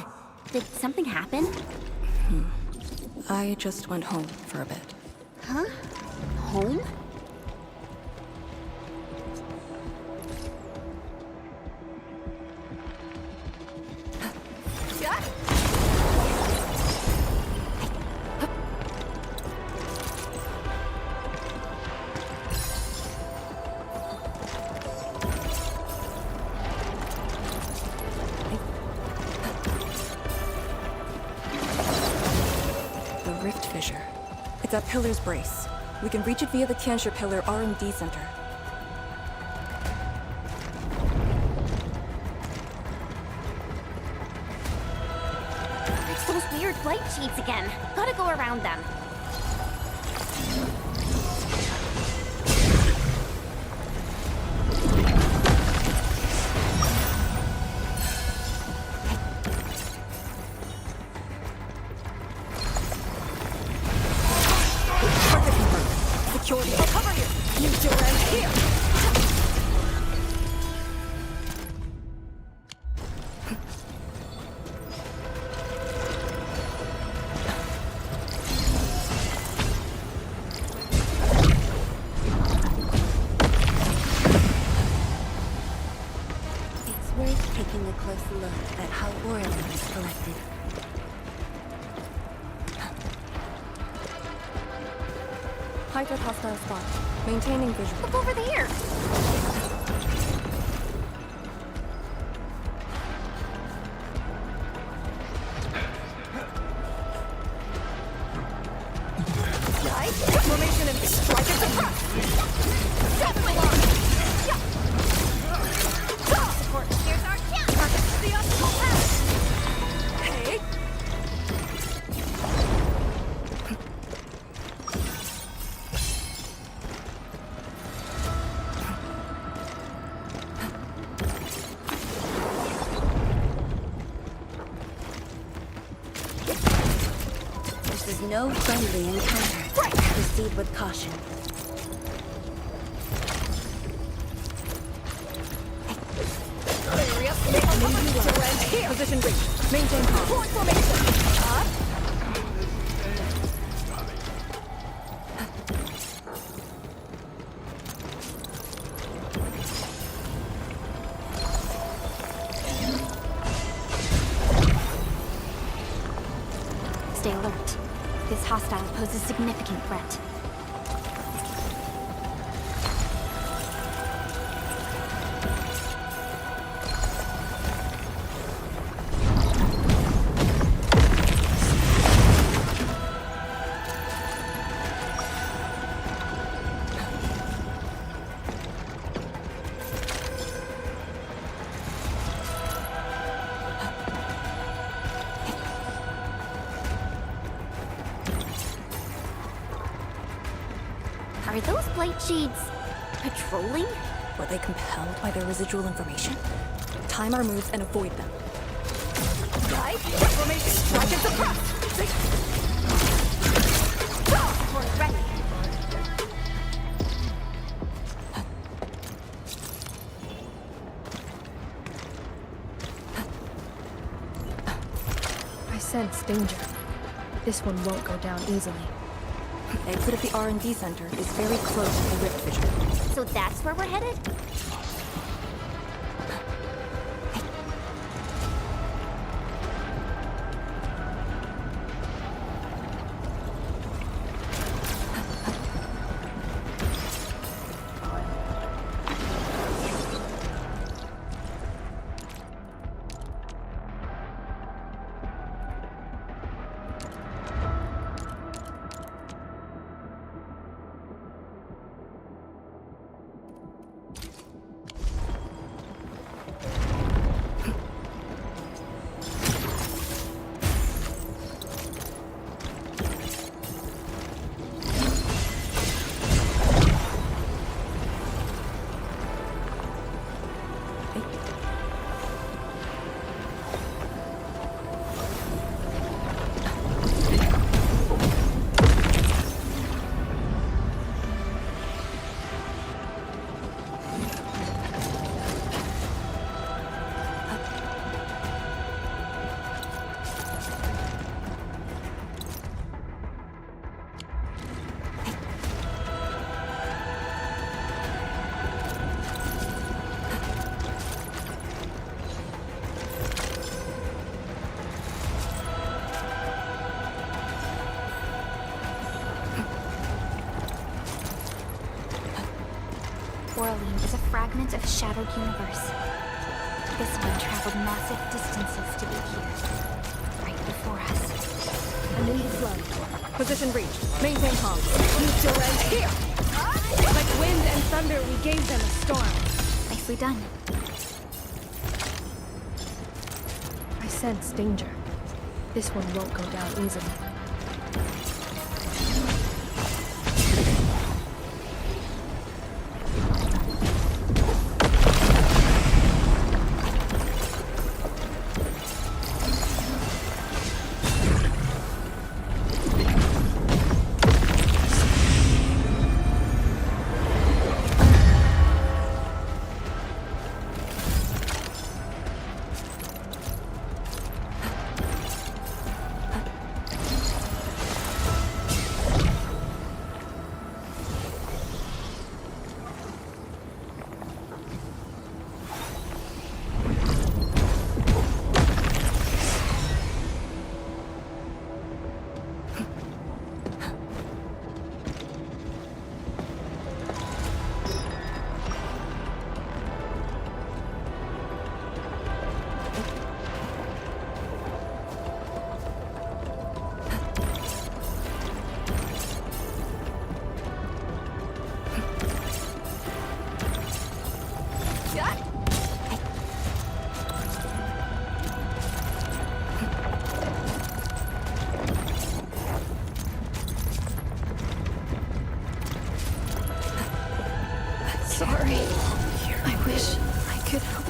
Did something happen? I just went home for a bit. Huh? Home? Rift fissure. It's at Pillar's Brace. We can reach it via the Tianshi Pillar R&D Center. It's those weird light sheets again. Gotta go around them. I'll cover you! You do around here! It's worth taking a close look at how Orlin is collected. Hide at hostile spot. Maintaining visual. Look over there! Formation and strike and suppress! Definitely on! Support. Here's our chance! Target the obstacle path! Hey! This is no friendly encounter. Proceed with caution. Position reach. Maintain calm. Forward formation. Up. Stay alert. This hostile poses significant threat. Are those blight shades patrolling? Were they compelled by their residual information? Time our moves and avoid them. Right? Formation. Strike and suppress! Support ready! I sense danger. This one won't go down easily. The exit of the R&D Center is very close to the rift fissure. So that's where we're headed? fragment of shattered universe. This one traveled massive distances to be here, right before us. I'm in the flow. Position reached. Maintain comms. You still right here! Like wind and thunder, we gave them a storm. Nicely done. I sense danger. This one won't go down easily. Sorry. I wish I could help.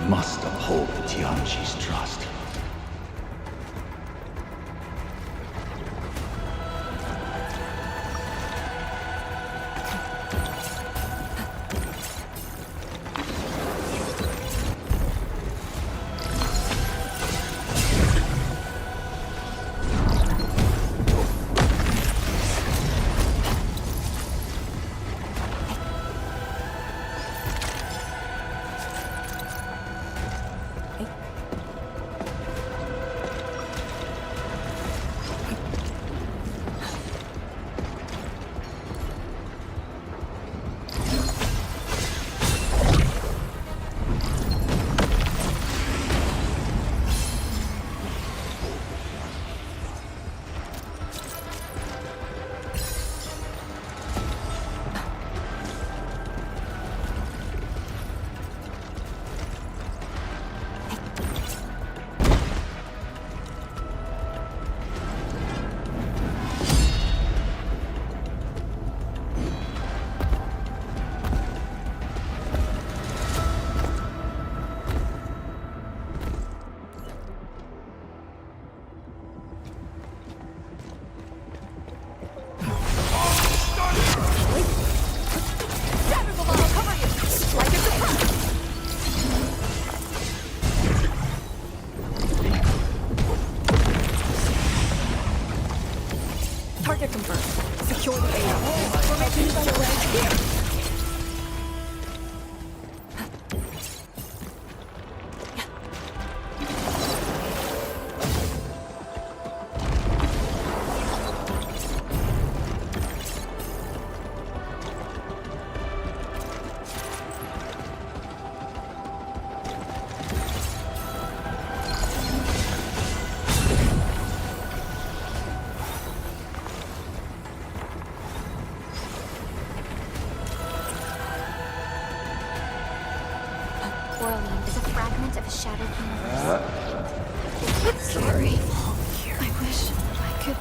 Must uphold the Tianqi's trust. get them first. Secure the AO. Formation still ready. Here! Orlean is a fragment of a shattered universe. It's scary. I wish I could...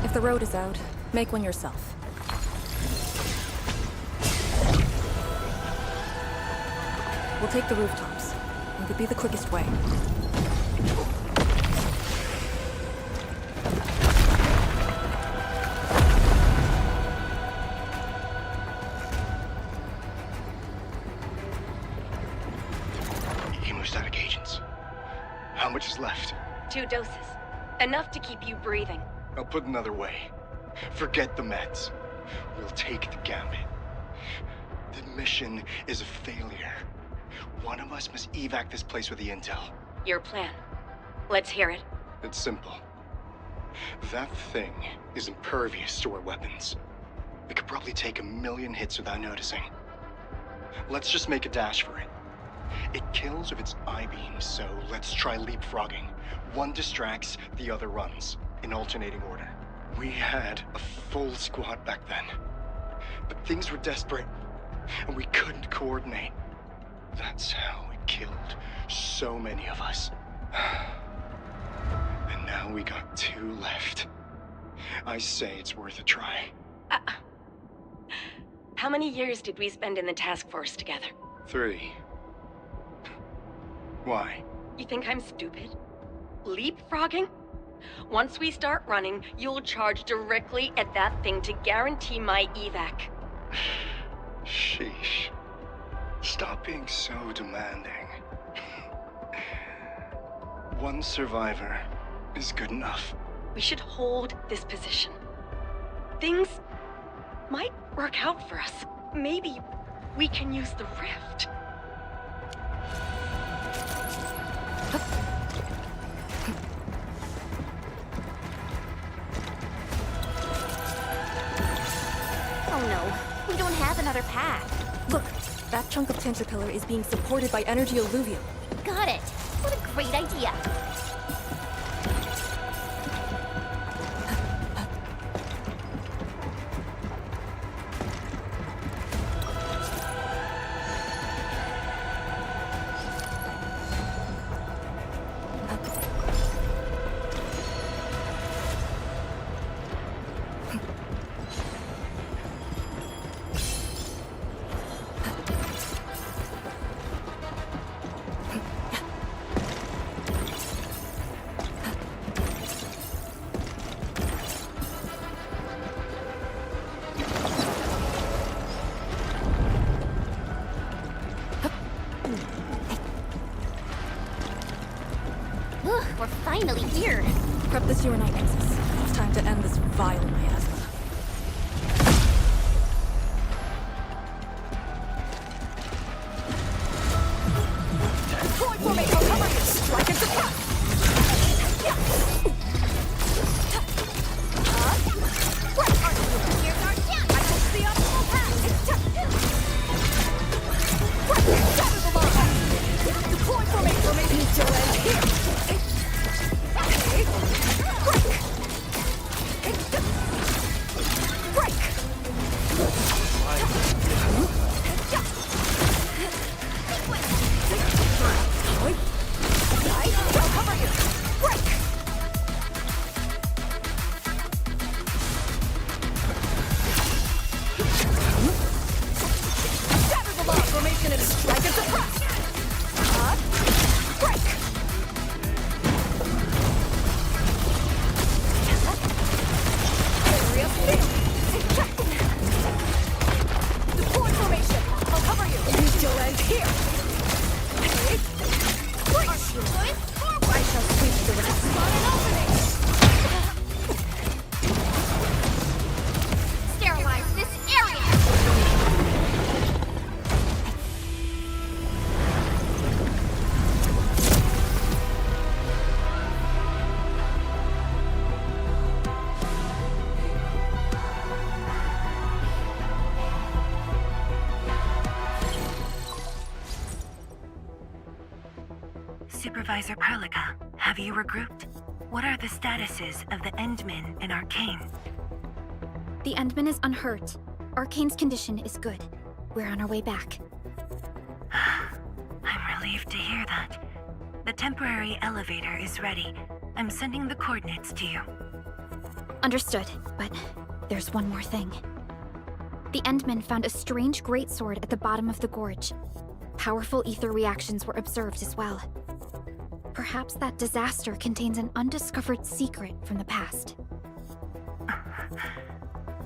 If the road is out, make one yourself. We'll take the rooftops. It would be the quickest way. Hemostatic agents. How much is left? 2 doses. Enough to keep you breathing. I'll put another way. Forget the meds. We'll take the gambit. The mission is a failure. One of us must evac this place with the intel. Your plan. Let's hear it. It's simple. That thing is impervious to our weapons. It could probably take 1,000,000 hits without noticing. Let's just make a dash for it. It kills with its I-beams, so let's try leapfrogging. One distracts, the other runs, in alternating order. We had a full squad back then, but things were desperate, and we couldn't coordinate. That's how it killed so many of us. And now we got 2 left. I say it's worth a try. How many years did we spend in the task force together? 3. Why? You think I'm stupid? Leapfrogging? Once we start running, you'll charge directly at that thing to guarantee my evac. Sheesh. Stop being so demanding. 1 survivor is good enough. We should hold this position. Things might work out for us. Maybe we can use the rift. Oh no, we don't have another path. Look, that chunk of tentapillar is being supported by energy alluvium. Got it. What a great idea. finally here! Prep the sewer night nexus. It's time to end this vile miasma. Deploy formation! I'll cover you! Strike and suppress! I took the optimal path! Shatter the lava! Deploy formation! Need to end here! Supervisor Perlica, have you regrouped? What are the statuses of the Endmen in Arcane? The Endman is unhurt. Arcane's condition is good. We're on our way back. I'm relieved to hear that. The temporary elevator is ready. I'm sending the coordinates to you. Understood, but there's one more thing. The Endmen found a strange greatsword at the bottom of the gorge. Powerful ether reactions were observed as well. Perhaps that disaster contains an undiscovered secret from the past.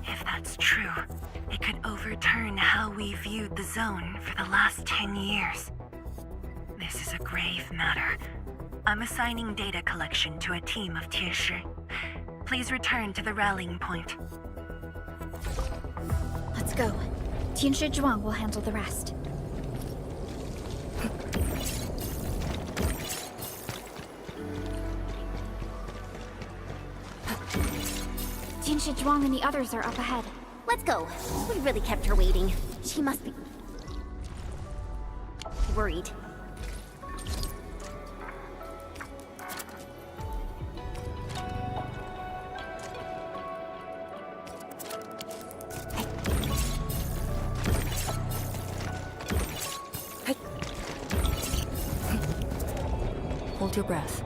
If that's true, it could overturn how we viewed the zone for the last 10 years. This is a grave matter. I'm assigning data collection to a team of Tieshi. Please return to the rallying point. Let's go. Tianshi Zhuang will handle the rest. Tianshi Zhuang and the others are up ahead. Let's go. We really kept her waiting. She must be worried. Hold your breath.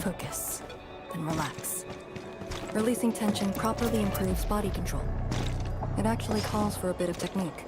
Focus. Then relax. Releasing tension properly improves body control. It actually calls for a bit of technique.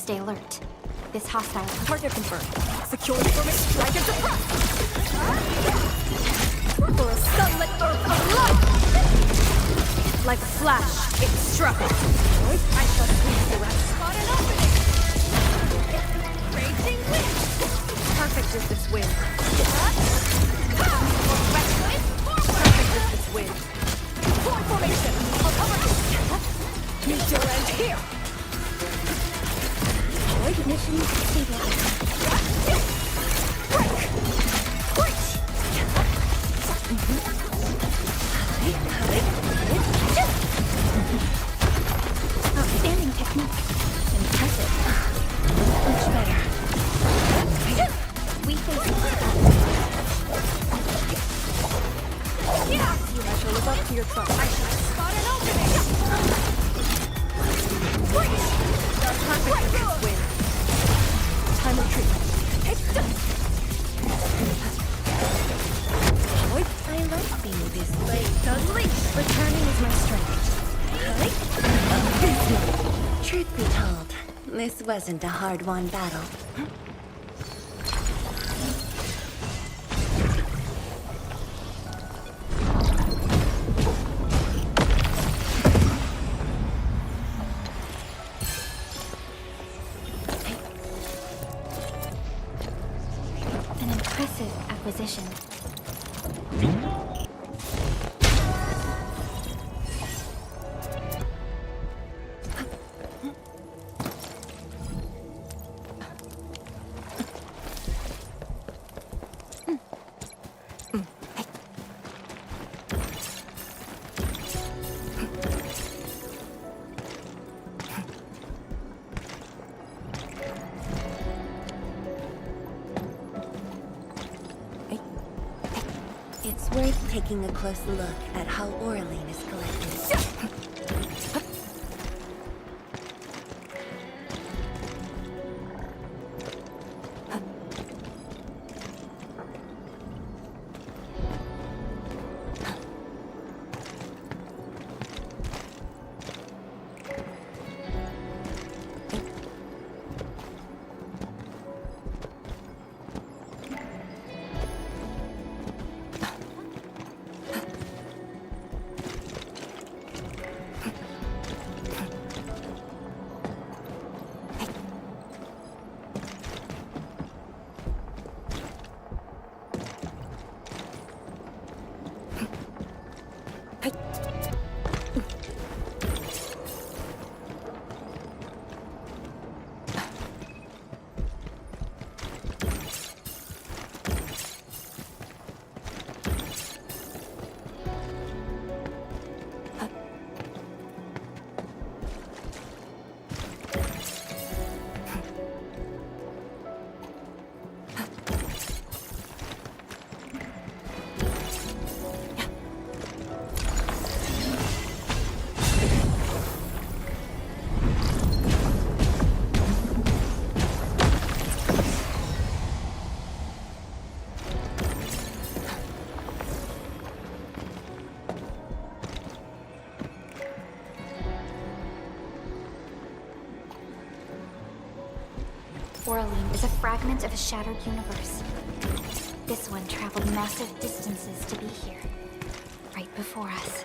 Stay alert. This hostile... Target confirmed. Secure information. Strike and suppress! For a sunlit earth of light! Like a flash, it struck. I shall squeeze the rest. Spot an opening! Raging wind! Perfect is this wind. Perfect is this wind. Form formation! I'll cover you! Meet your end here! Ignition stabilized. Break! Breach! Outstanding technique. Impressive. Much better. We face Yeah! You shall live up to your trust. I shall spot an opening! Breach! Perfect is this wind. Time of treatment. I like being this late. Unleash! Returning is my strength. Truth be told, this wasn't a hard-won battle. an impressive acquisition. It's worth taking a close look at how Oraline is collected. Oraline is a fragment of a shattered universe. This one traveled massive distances to be here, right before us.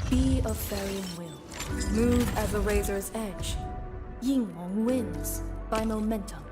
Be of varying will. Move as a razor's edge. Yinglong wins by momentum.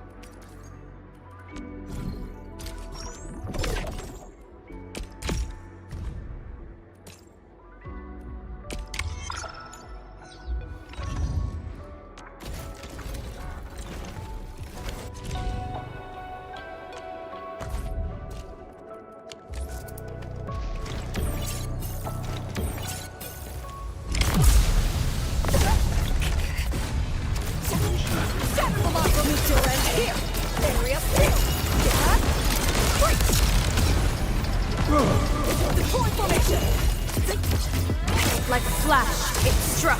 Like a flash, it struck.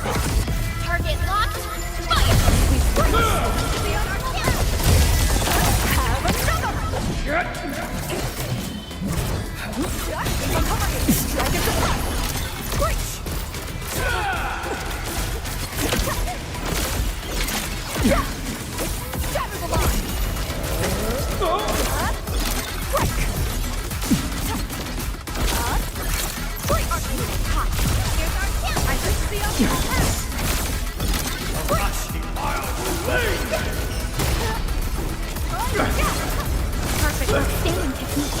Target locked. Fire! Be on our tail. Have another. Dragon surprise. Screech. Shatter the line. Break. Break. Hot. Here's our kill. I just see us. Perfect sailing technique.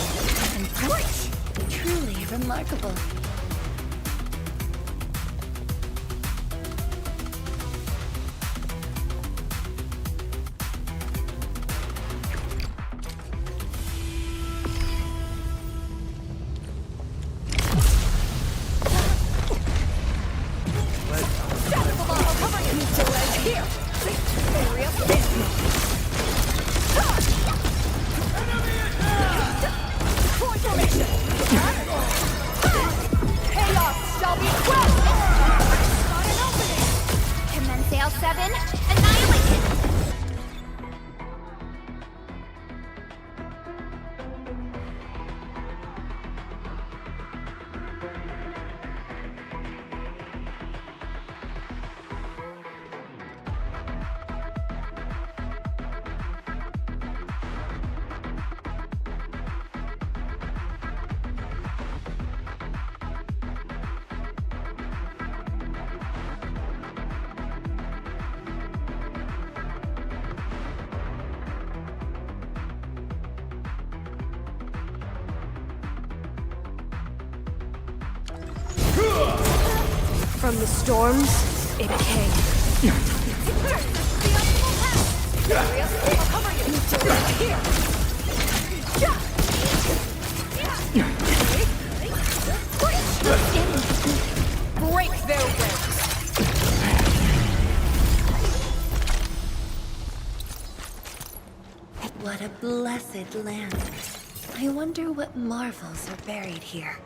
Impressive. Truly remarkable. Commence sail 7. Annihilation. From the storms, it came. Break their ranks. What a blessed land. I wonder what marvels are buried here.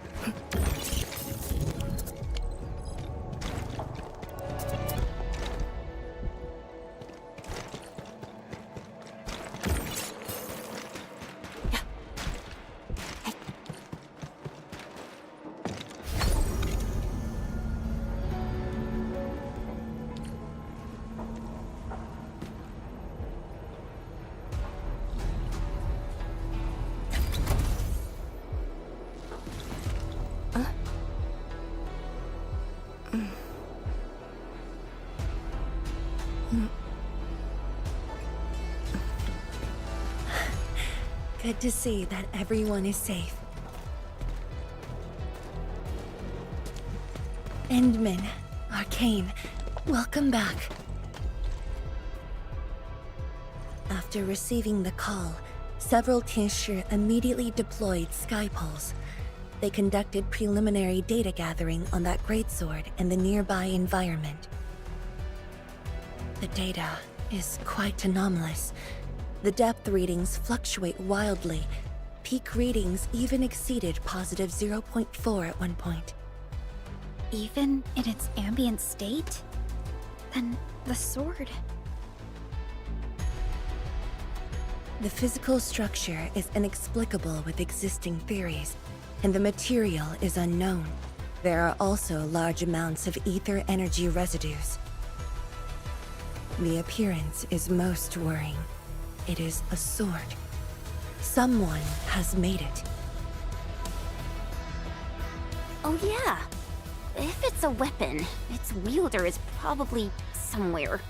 Good to see that everyone is safe. Endman, Arcane, welcome back. After receiving the call, several Tinsher immediately deployed skypoles. They conducted preliminary data gathering on that greatsword and the nearby environment. The data is quite anomalous. The depth readings fluctuate wildly. Peak readings even exceeded positive 0.4 at one point. Even in its ambient state? Then the sword... The physical structure is inexplicable with existing theories, and the material is unknown. There are also large amounts of ether energy residues. The appearance is most worrying. It is a sword. Someone has made it. Oh yeah. if it's a weapon, its wielder is probably somewhere.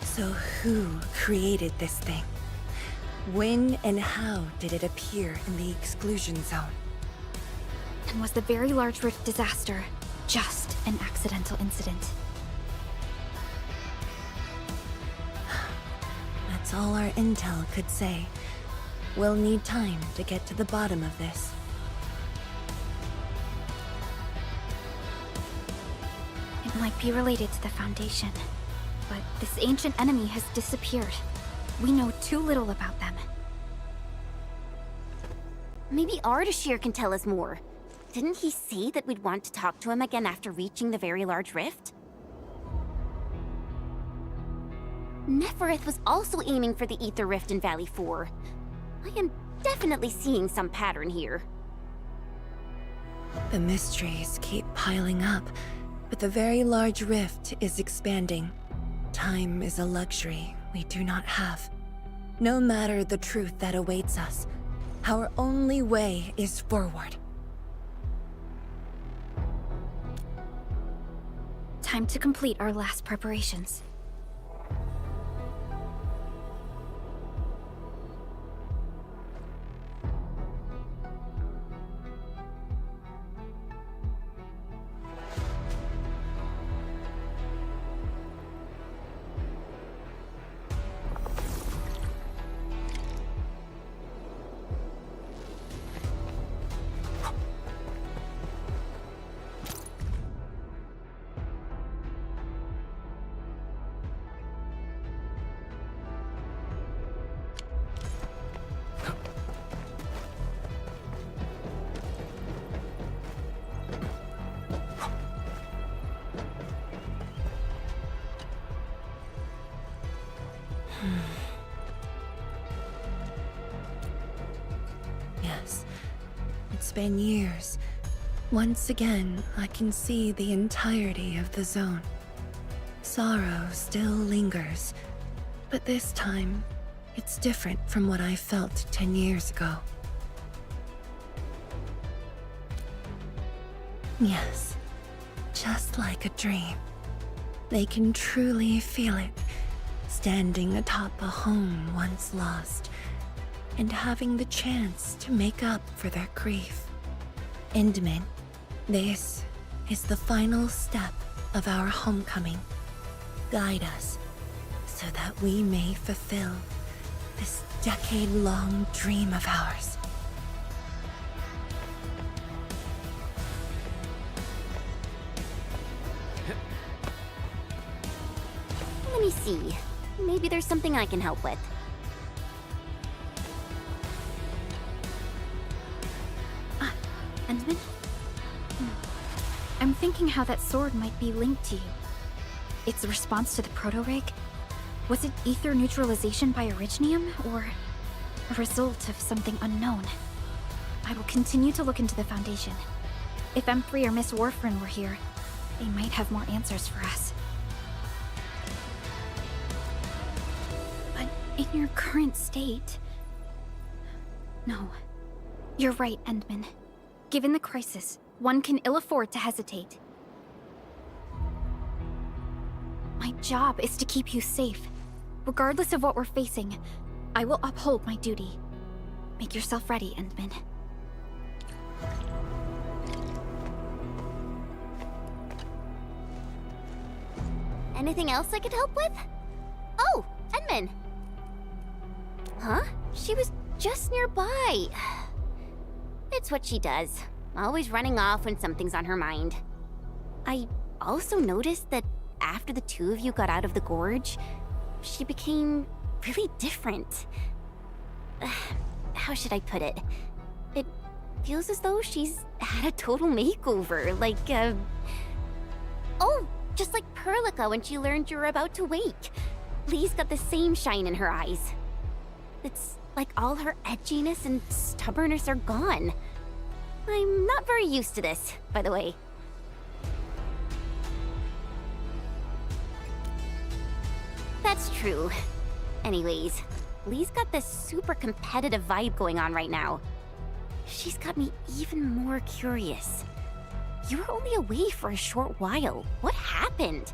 So who created this thing? When and how did it appear in the exclusion zone? And was the Very Large Rift disaster just an accidental incident? That's all our intel could say. We'll need time to get to the bottom of this. It might be related to the Foundation, but this ancient enemy has disappeared. We know too little about them. Maybe Ardashir can tell us more. Didn't he say that we'd want to talk to him again after reaching the Very Large Rift? Neferith was also aiming for the Ether Rift in Valley 4. I am definitely seeing some pattern here. The mysteries keep piling up, but the Very Large Rift is expanding. Time is a luxury we do not have. No matter the truth that awaits us, our only way is forward. Time to complete our last preparations. Yes, it's been years. Once again, I can see the entirety of the zone. Sorrow still lingers, but this time, it's different from what I felt 10 years ago. Yes, just like a dream. They can truly feel it, standing atop a home once lost, and having the chance to make up for their grief. Endman, this is the final step of our homecoming. Guide us, so that we may fulfill this decade-long dream of ours. Let me see. Maybe there's something I can help with. Endman? I'm thinking how that sword might be linked to you. Its response to the proto-rig? Was it ether neutralization by Originium, or a result of something unknown? I will continue to look into the Foundation. If M3 or Miss Warfarin were here, they might have more answers for us. But in your current state... No. You're right, Endman. Given the crisis, one can ill afford to hesitate. My job is to keep you safe. Regardless of what we're facing, I will uphold my duty. Make yourself ready, Endman. Anything else I could help with? Oh, Endman! Huh? She was just nearby. It's what she does. Always running off when something's on her mind. I also noticed that after the two of you got out of the gorge, she became really different. How should I put it? It feels as though she's had a total makeover, like, Oh, just like Perlica when she learned you were about to wake. Lee's got the same shine in her eyes. It's like all her edginess and stubbornness are gone. I'm not very used to this, by the way. That's true. Anyways, Lee's got this super competitive vibe going on right now. She's got me even more curious. You were only away for a short while. What happened?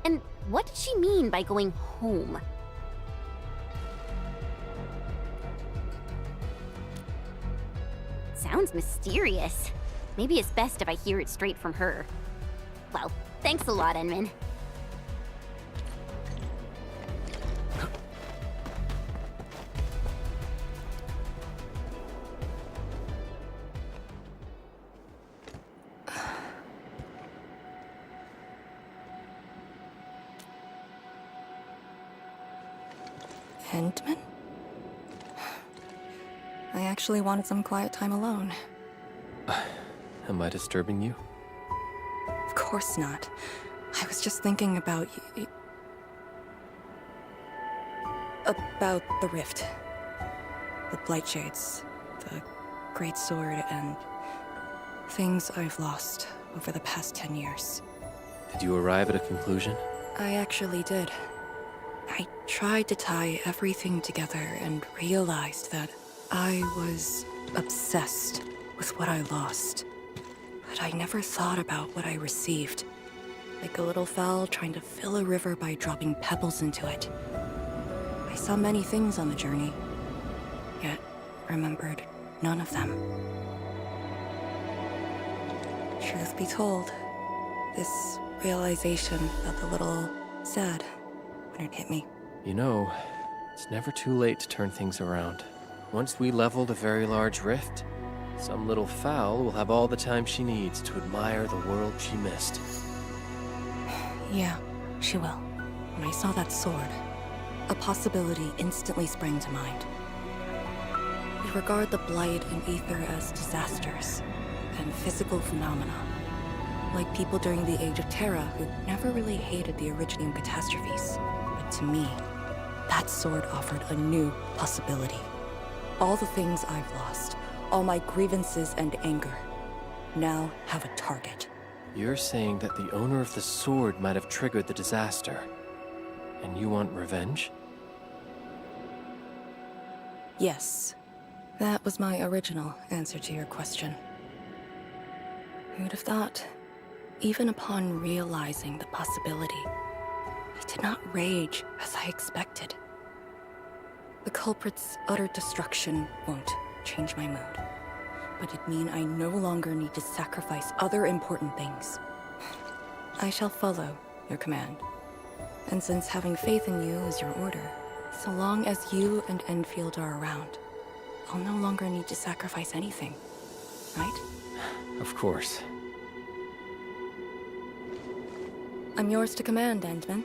And what did she mean by going home? Sounds mysterious. Maybe it's best if I hear it straight from her. Well, thanks a lot, Enman. Endman? I actually wanted some quiet time alone. Am I disturbing you? Of course not. I was just thinking about about the rift. The Blightshades, the Great Sword, and things I've lost over the past 10 years. Did you arrive at a conclusion? I actually did. I tried to tie everything together and realized that I was obsessed with what I lost. But I never thought about what I received. Like a little fowl trying to fill a river by dropping pebbles into it. I saw many things on the journey, yet remembered none of them. Truth be told, this realization felt a little sad when it hit me. You know, it's never too late to turn things around. Once we leveled a very large rift, some little fowl will have all the time she needs to admire the world she missed. Yeah, she will. When I saw that sword, a possibility instantly sprang to mind. We regard the Blight and Aether as disasters and physical phenomena, like people during the Age of Terra who never really hated the Originium catastrophes. But to me, that sword offered a new possibility. All the things I've lost, all my grievances and anger, now have a target. You're saying that the owner of the sword might have triggered the disaster, and you want revenge? Yes. That was my original answer to your question. Who'd have thought? Even upon realizing the possibility, I did not rage as I expected. The culprit's utter destruction won't change my mood, but it'd mean I no longer need to sacrifice other important things. I shall follow your command. And since having faith in you is your order, so long as you and Endfield are around, I'll no longer need to sacrifice anything, right? Of course. I'm yours to command, Endman.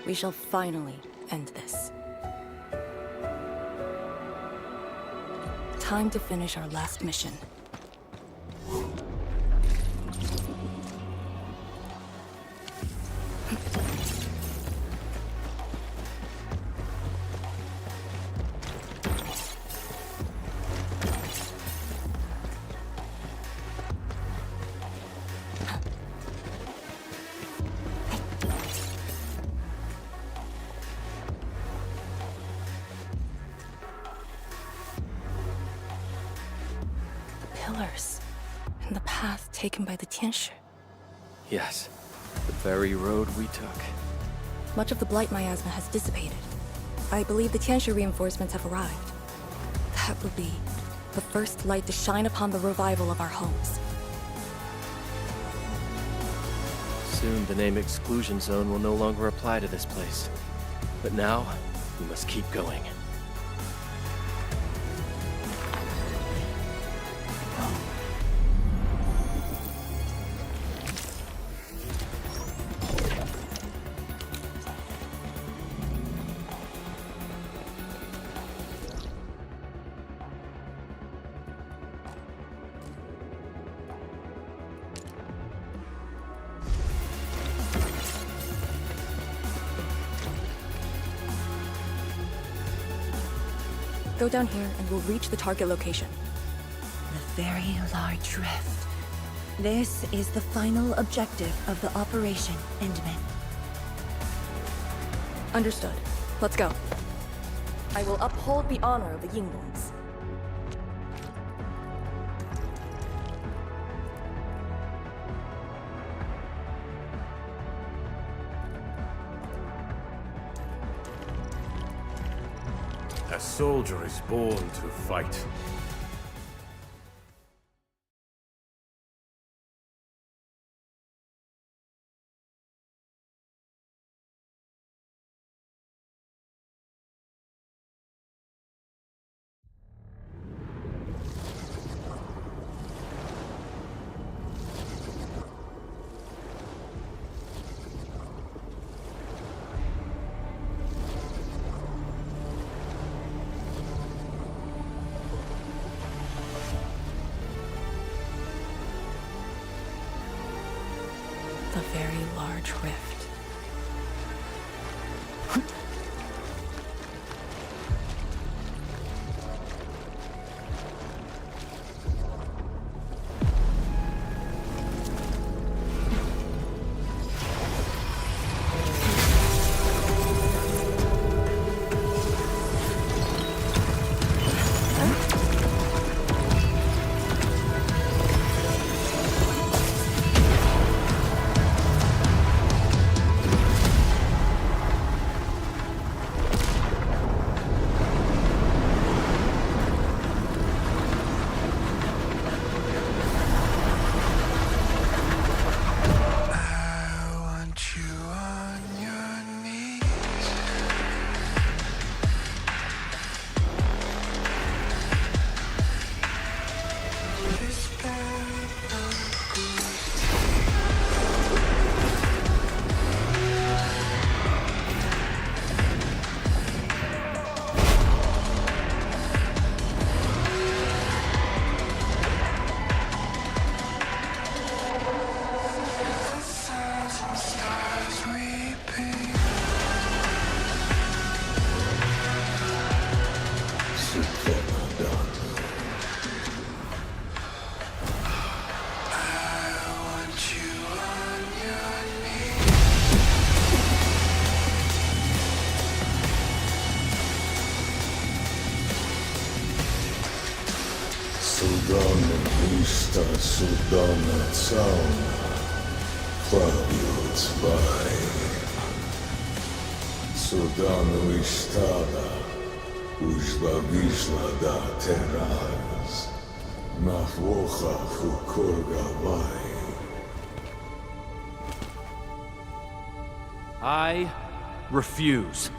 We shall finally end this. Time to finish our last mission. Pillars, and the path taken by the Tianshi. Yes, the very road we took. Much of the Blight miasma has dissipated. I believe the Tianshi reinforcements have arrived. That will be the first light to shine upon the revival of our homes. Soon the name Exclusion Zone will no longer apply to this place. But now, we must keep going. Go down here and we'll reach the target location. The very large rift. This is the final objective of the operation, Endman. Understood. Let's go. I will uphold the honor of the Yinglings. soldier is born to fight. The very large rift. Судана Иста, Судана Цауна, Фабио Цвай. Судана Истада, Ужба Вишла да Терраз, Нафвоха Фукургавай. I refuse.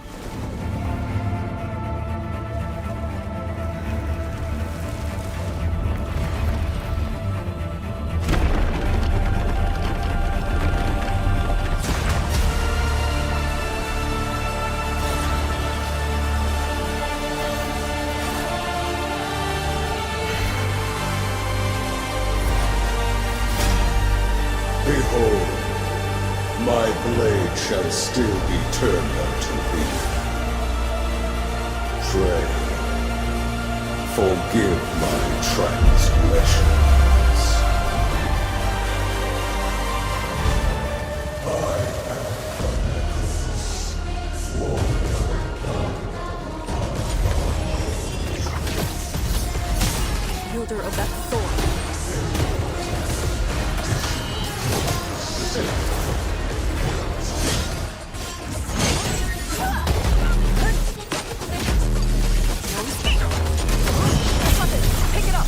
Behold, my blade shall still be turned unto thee. Pray, forgive my transgressions. I am Wielder of that sword. Pick it up!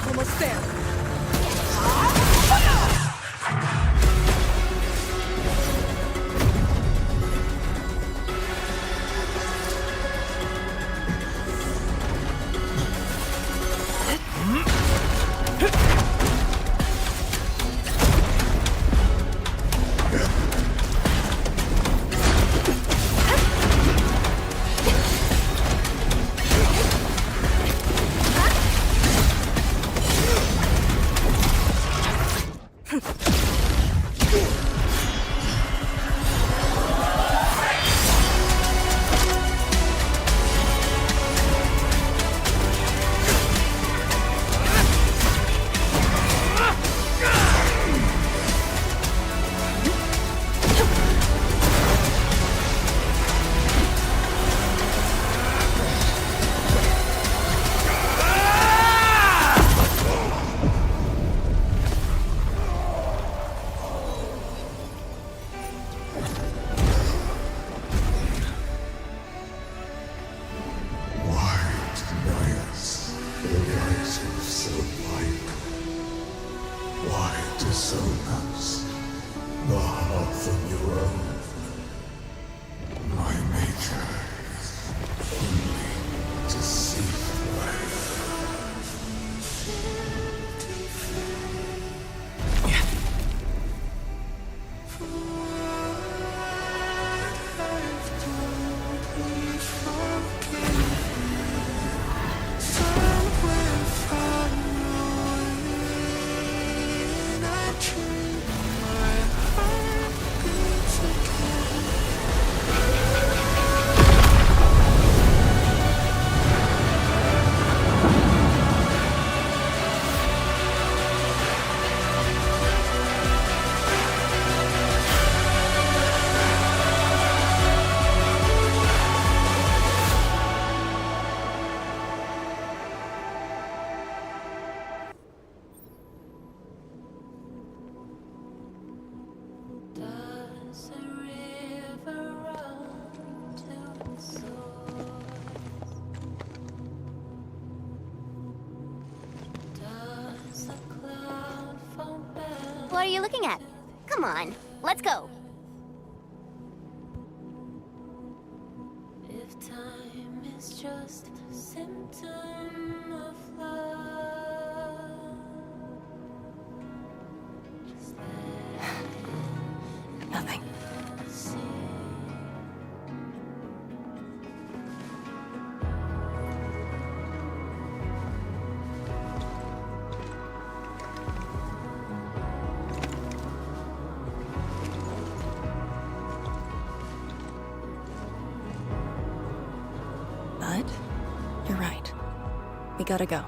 Almost there. What are you looking at? Come on, let's go. If time is just a symptom of love, just Nothing. But you're right. We gotta go.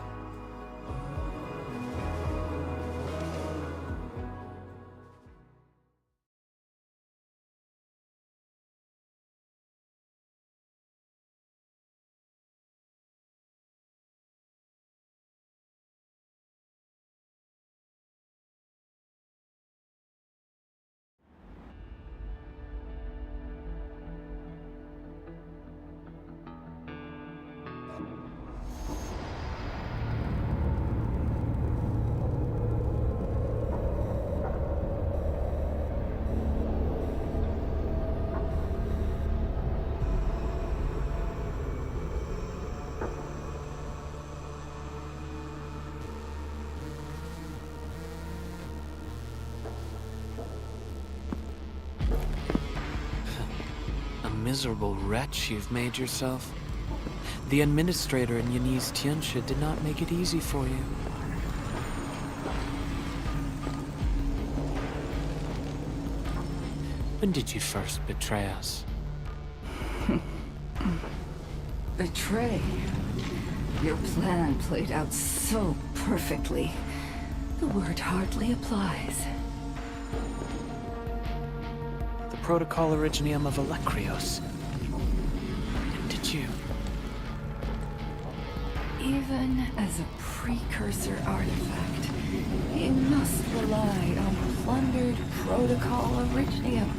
Miserable wretch you've made yourself. The administrator in Yanni's Tianxia did not make it easy for you. When did you first betray us? Betray? Your plan played out so perfectly. The word hardly applies. Protocol Originium of Electrios. Did you? Even as a precursor artifact, it must rely on plundered protocol Originium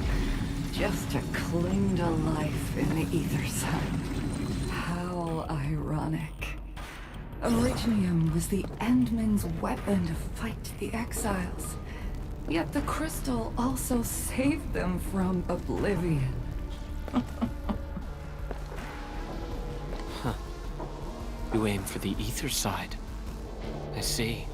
just to cling to life in the ether sun. How ironic. Originium was the Endmen's weapon to fight the exiles. Yet the crystal also saved them from oblivion. Huh. You aim for the ether side. I see.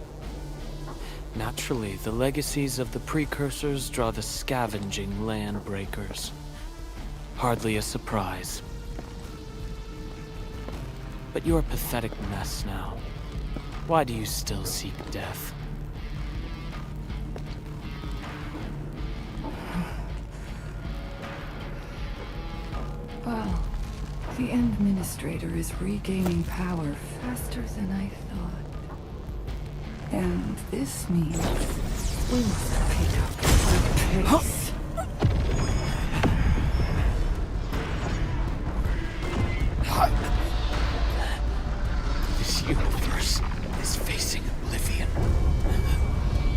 Naturally, the legacies of the precursors draw the scavenging land breakers. Hardly a surprise. But you're a pathetic mess now. Why do you still seek death? Well, the Administrator is regaining power faster than I thought. And this means we must pick up the pace. This universe is facing oblivion.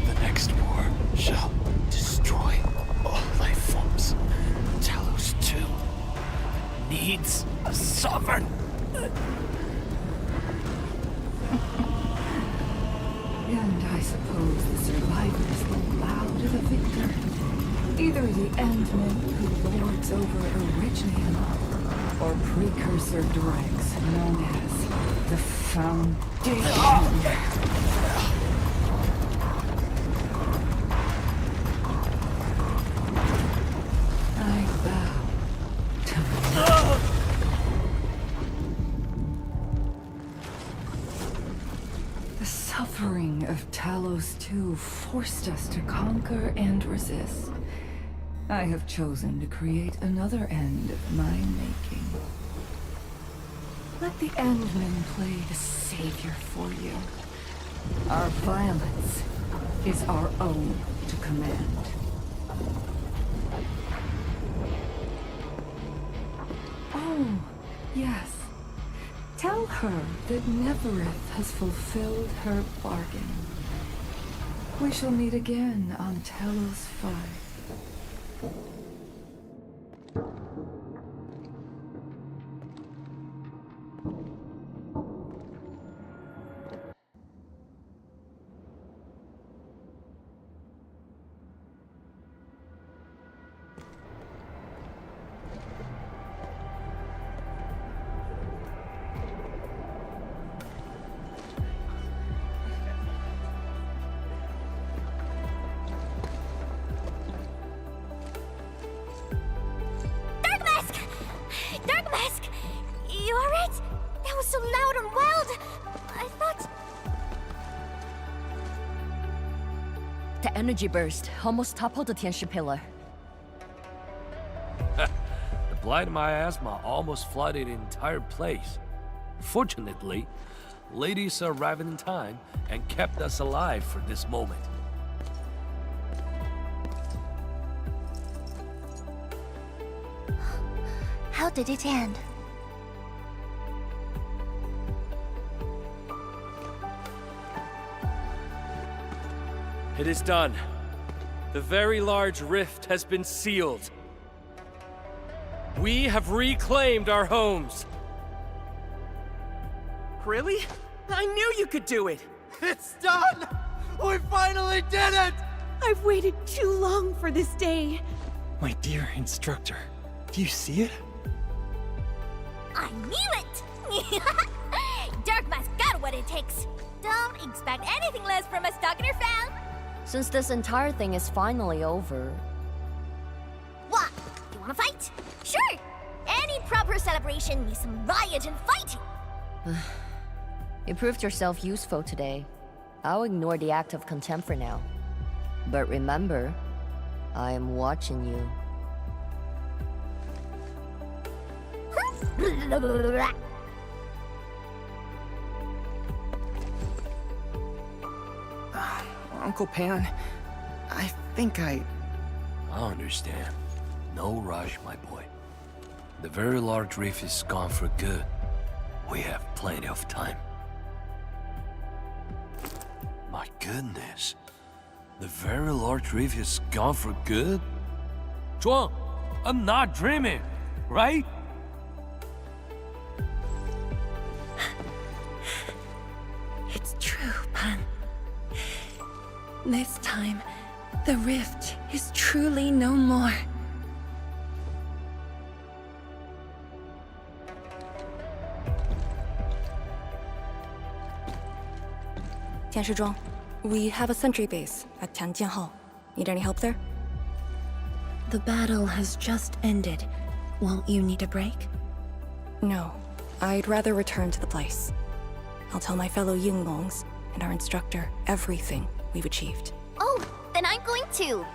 The next war shall destroy all life forms. Talos 2 needs a sovereign. And I suppose the survivors will bow to the victor. Either the Endmen who lords over Originium, or precursor dregs known as the Foundation. I bow to the suffering of Talos 2 forced us to conquer and resist. I have chosen to create another end of my making. Let the Endmen play the savior for you. Our violence is our own to command. Oh, yes. Tell her that Neverith has fulfilled her bargain. We shall meet again on Talos 5. You alright? That was so loud and wild. I thought... The energy burst almost toppled the Tianshi pillar. The blight of my asthma almost flooded the entire place. Fortunately, ladies arrived in time and kept us alive for this moment. How did it end? It is done. The very large rift has been sealed. We have reclaimed our homes. Really? I knew you could do it! It's done! We finally did it! I've waited too long for this day. My dear instructor, do you see it? I knew it! Darkmask got what it takes. Don't expect anything less from a Stalker fan. Since this entire thing is finally over... What? You wanna fight? Sure! Any proper celebration needs some riot and fighting! You proved yourself useful today. I'll ignore the act of contempt for now. But remember, I am watching you. Uncle Pan, I think I understand. No rush, my boy. The very large reef is gone for good. We have plenty of time. My goodness. The very large reef is gone for good? Zhuang, I'm not dreaming, right? It's true, Pan. This time, the rift is truly no more. Tianshizhuang, we have a sentry base at Tianjian Hall. Need any help there? The battle has just ended. Won't you need a break? No. I'd rather return to the place. I'll tell my fellow Yinglongs and our instructor everything we've achieved. Oh, then I'm going to.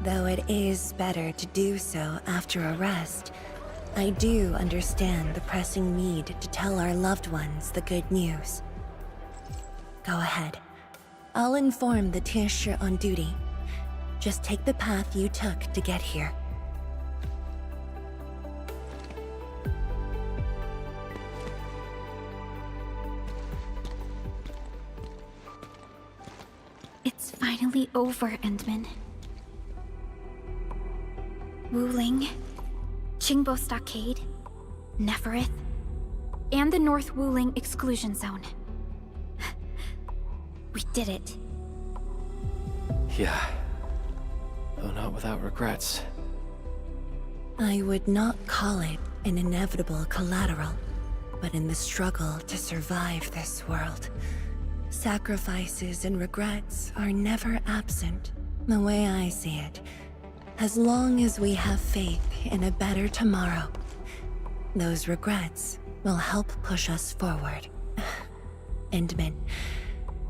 Though it is better to do so after a rest, I do understand the pressing need to tell our loved ones the good news. Go ahead. I'll inform the Tieshi on duty. Just take the path you took to get here. It's finally over, Endman. Wuling, Qingbo Stockade, Neferith, and the North Wuling Exclusion Zone. We did it. Yeah. Though not without regrets. I would not call it an inevitable collateral, but in the struggle to survive this world, sacrifices and regrets are never absent. The way I see it, as long as we have faith in a better tomorrow, those regrets will help push us forward. Endman,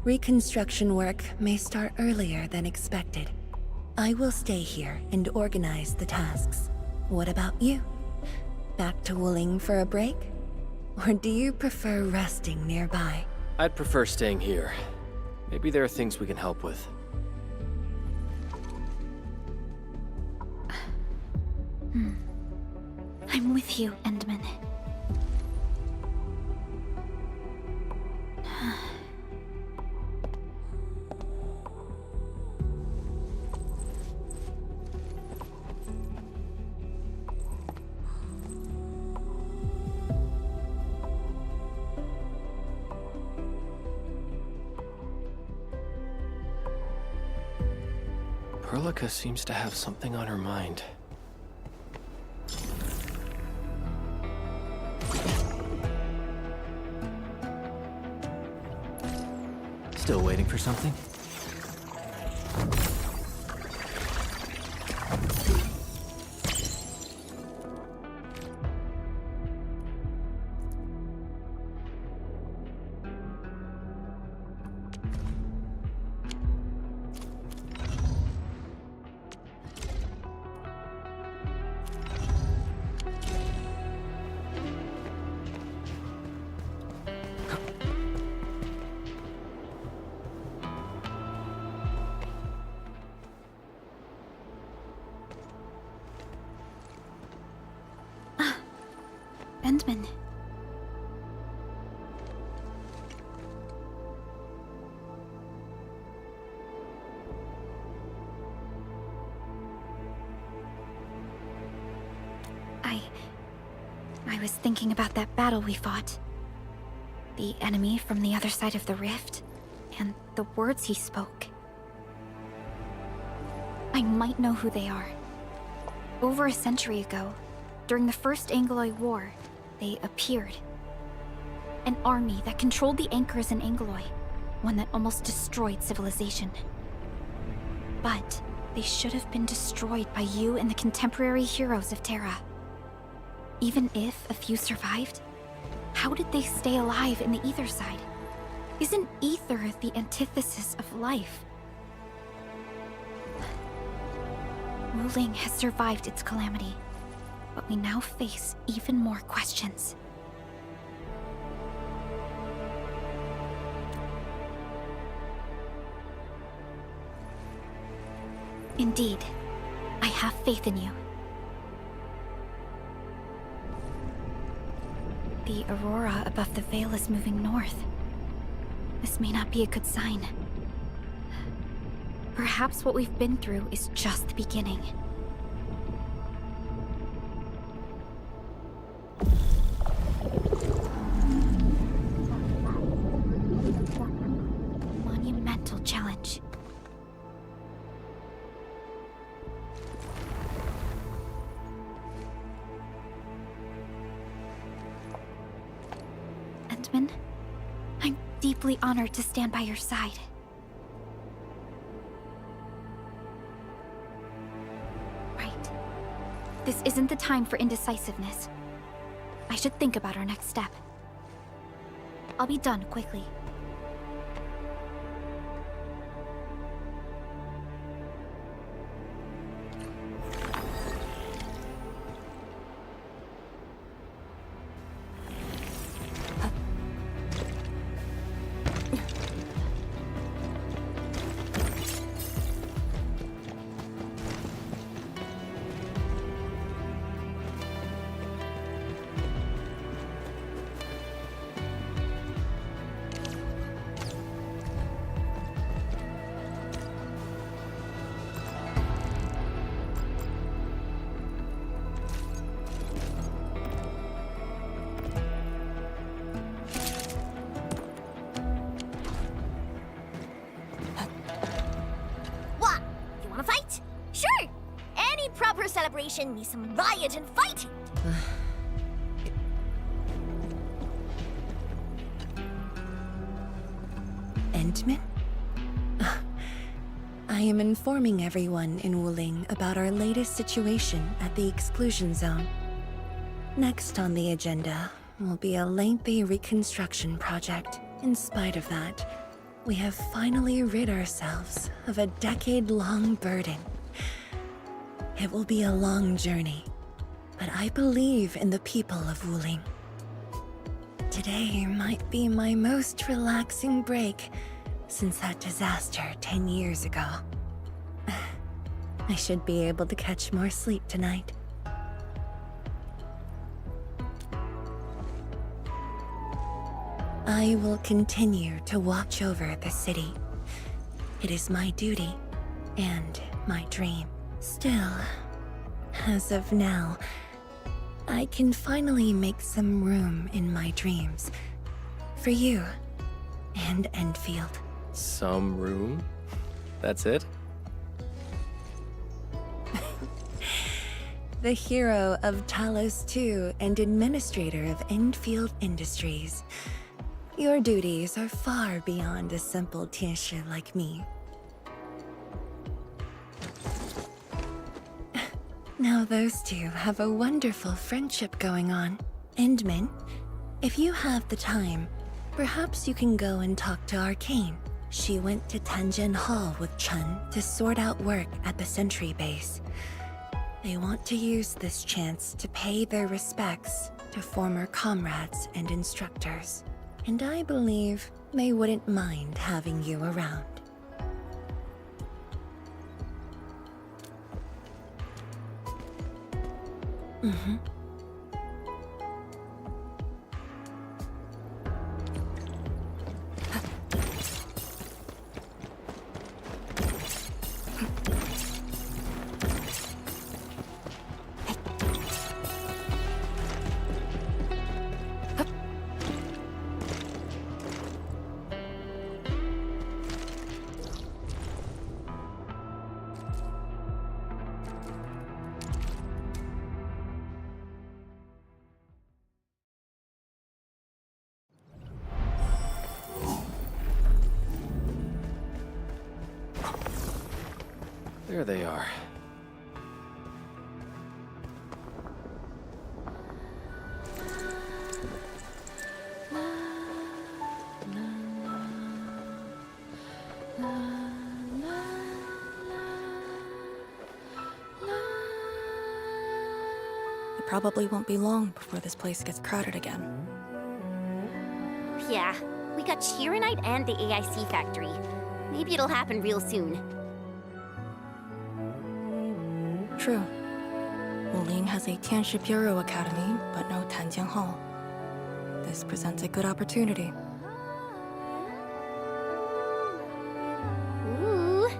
reconstruction work may start earlier than expected. I will stay here and organize the tasks. What about you? Back to Wuling for a break? Or do you prefer resting nearby? I'd prefer staying here. Maybe there are things we can help with. I'm with you, Endman. Perlica seems to have something on her mind. Still waiting for something? Endman. I was thinking about that battle we fought. The enemy from the other side of the rift, and the words he spoke. I might know who they are. Over a century ago, during the First Angloid War, they appeared. An army that controlled the anchors in Angloy, one that almost destroyed civilization. But they should have been destroyed by you and the contemporary heroes of Terra. Even if a few survived, how did they stay alive in the ether side? Isn't ether the antithesis of life? Wuling has survived its calamity, but we now face even more questions. Indeed, I have faith in you. The aurora above the veil is moving north. This may not be a good sign. Perhaps what we've been through is just the beginning. Monumental challenge. Endman, I'm deeply honored to stand by your side. Right. This isn't the time for indecisiveness. I should think about our next step. I'll be done quickly. What? You wanna fight? Sure! Any proper celebration needs some riot and fighting! Endman? I am informing everyone in Wuling about our latest situation at the exclusion zone. Next on the agenda will be a lengthy reconstruction project. In spite of that, we have finally rid ourselves of a decade-long burden. It will be a long journey, but I believe in the people of Wuling. Today might be my most relaxing break since that disaster 10 years ago. I should be able to catch more sleep tonight. I will continue to watch over the city. It is my duty and my dream. Still, as of now, I can finally make some room in my dreams for you and Endfield. Some room? That's it? The hero of Talos II and administrator of Endfield Industries. Your duties are far beyond a simple Tianshi like me. Now those two have a wonderful friendship going on. Endman, if you have the time, perhaps you can go and talk to Arcane. She went to Tanjin Hall with Chun to sort out work at the Sentry base. They want to use this chance to pay their respects to former comrades and instructors. And I believe they wouldn't mind having you around. Mm-hmm. There they are. It probably won't be long before this place gets crowded again. Yeah, we got Chironite and the AIC factory. Maybe it'll happen real soon. True. Wuling has a Tianshi Bureau Academy, but no Tanjian Hall. This presents a good opportunity. Ooh,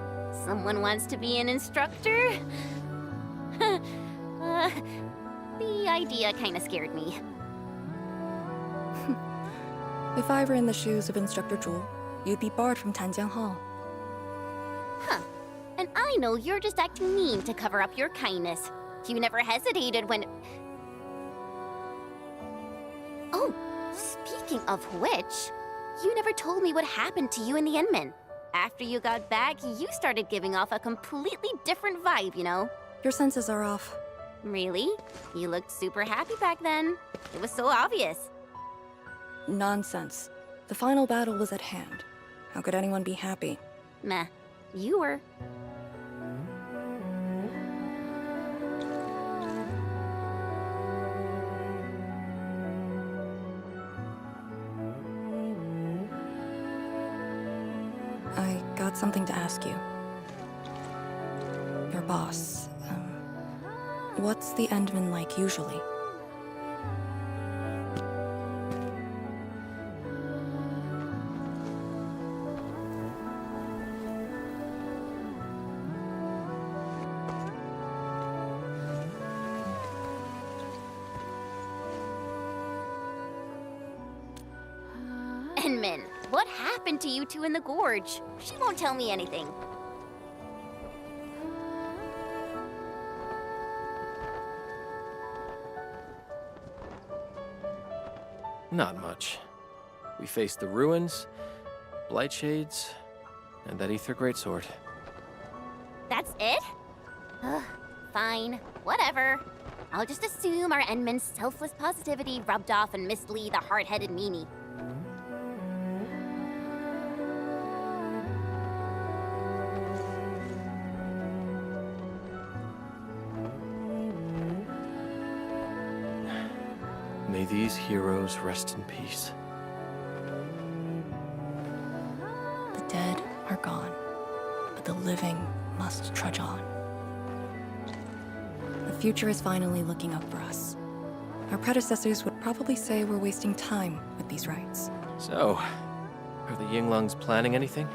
someone wants to be an instructor? The idea kinda scared me. If I were in the shoes of Instructor Zhu, you'd be barred from Tanjiang Hall. Huh. And I know you're just acting mean to cover up your kindness. You never hesitated when... Oh, speaking of which, you never told me what happened to you and the Enman. After you got back, you started giving off a completely different vibe, you know? Your senses are off. Really? You looked super happy back then. It was so obvious. Nonsense. The final battle was at hand. How could anyone be happy? Meh. You were. I got something to ask you. Your boss, what's the Endman like usually? Enman, what happened to you two in the gorge? She won't tell me anything. Not much. We faced the ruins, Blightshades, and that Ether Greatsword. That's it? Ugh, fine. Whatever. I'll just assume our Enman's selfless positivity rubbed off on Miss Lee, the hard-headed meanie. May these heroes rest in peace. The dead are gone, but the living must trudge on. The future is finally looking up for us. Our predecessors would probably say we're wasting time with these rites. So, are the Yinglungs planning anything?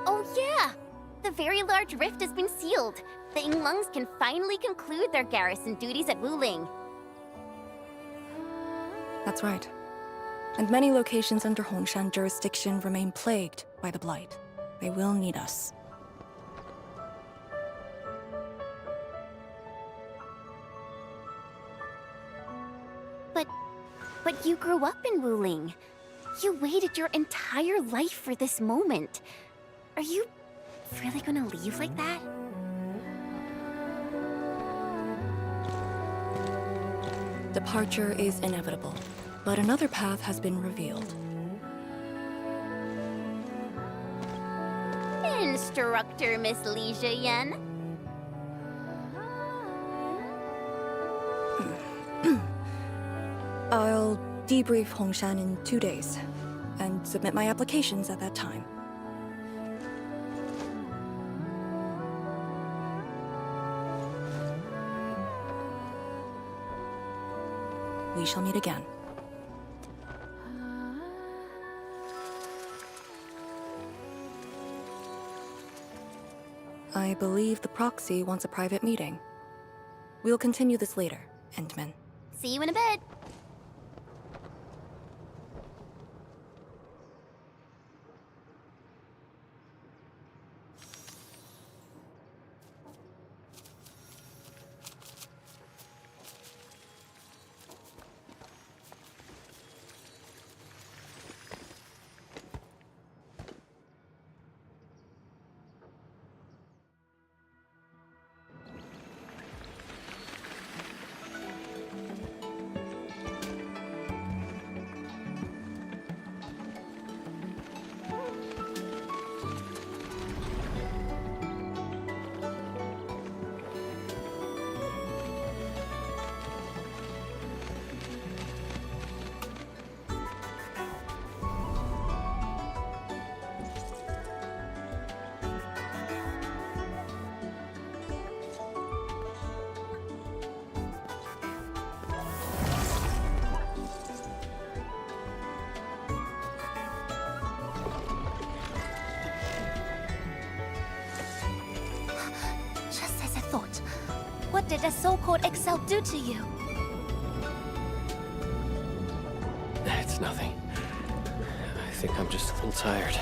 Oh yeah! The very large rift has been sealed. The Yinglungs can finally conclude their garrison duties at Wuling. That's right. And many locations under Hongshan jurisdiction remain plagued by the Blight. They will need us. But you grew up in Wuling. You waited your entire life for this moment. Are you really gonna leave like that? Departure is inevitable, but another path has been revealed. Instructor Miss Li Yen. I'll debrief Hongshan in 2 days, and submit my applications at that time. We shall meet again. I believe the proxy wants a private meeting. We'll continue this later, Endman. See you in a bit. did that so-called Excel do to you? It's nothing. I think I'm just a little tired.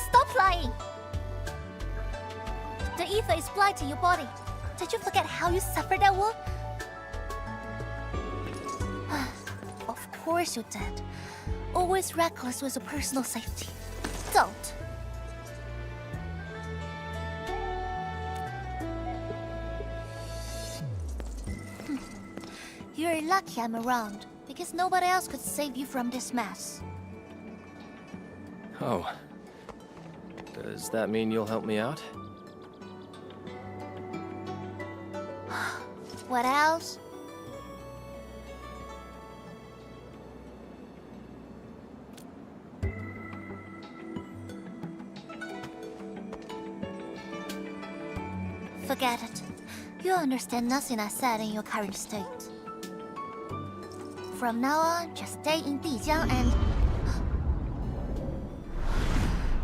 Stop lying! The ether is blind to your body. Did you forget how you suffered that wound? Of course you did. Always reckless with your personal safety. Don't. You're lucky I'm around, because nobody else could save you from this mess. Oh. Does that mean you'll help me out? What else? Forget it. You'll understand nothing I said in your current state. From now on, just stay in Dijiang and...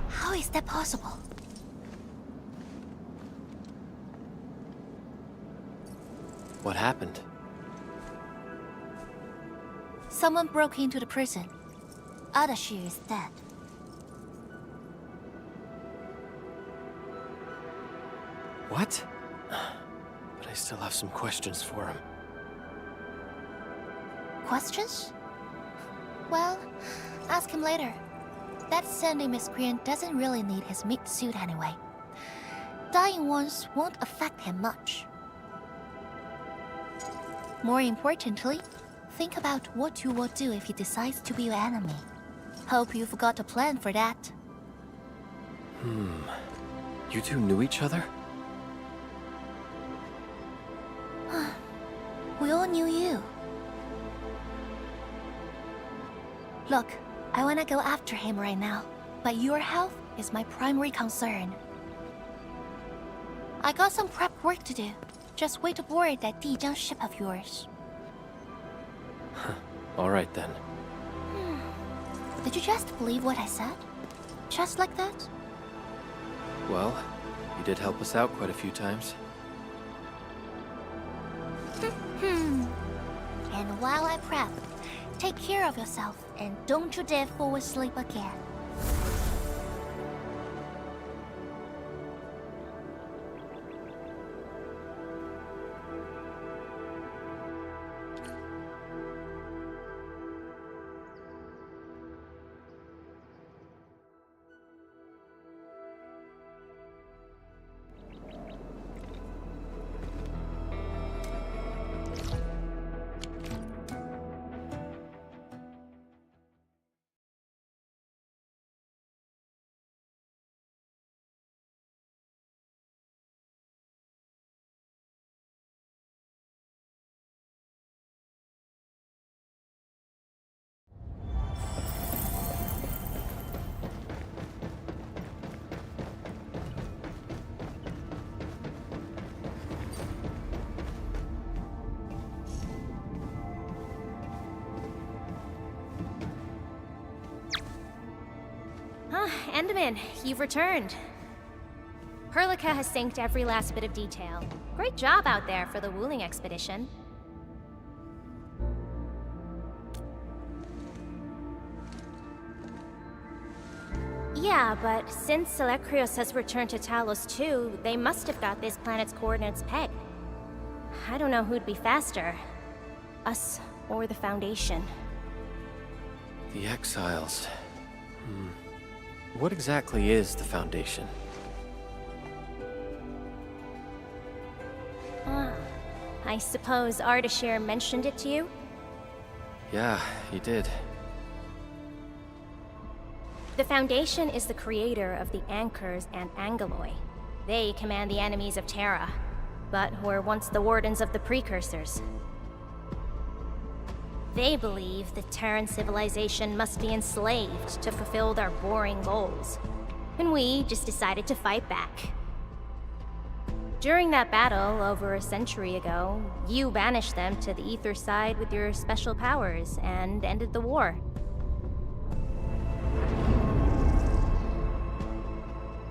How is that possible? What happened? Someone broke into the prison. Ardashir is dead. What? But I still have some questions for him. Questions? Well, ask him later. That Sunday miscreant doesn't really need his meat suit anyway. Dying ones won't affect him much. More importantly, think about what you will do if he decides to be your enemy. Hope you've got a plan for that. You two knew each other? We all knew you. Look, I wanna go after him right now, but your health is my primary concern. I got some prep work to do. Just wait aboard that Dijiang ship of yours. All right then. Did you just believe what I said? Just like that? Well, you did help us out quite a few times. And while I prep, take care of yourself and don't you dare fall asleep again. Enderman, you've returned. Perlica has synced every last bit of detail. Great job out there for the Wuling expedition. Yeah, but since Selekrios has returned to Talos too, they must have got this planet's coordinates pegged. I don't know who'd be faster. Us or the Foundation. The Exiles. What exactly is the Foundation? I suppose Ardashir mentioned it to you? Yeah, he did. The Foundation is the creator of the Anchors and Angeloi. They command the enemies of Terra, but were once the wardens of the Precursors. They believe the Terran civilization must be enslaved to fulfill their boring goals. And we just decided to fight back. During that battle, over a century ago, you banished them to the Ether side with your special powers and ended the war.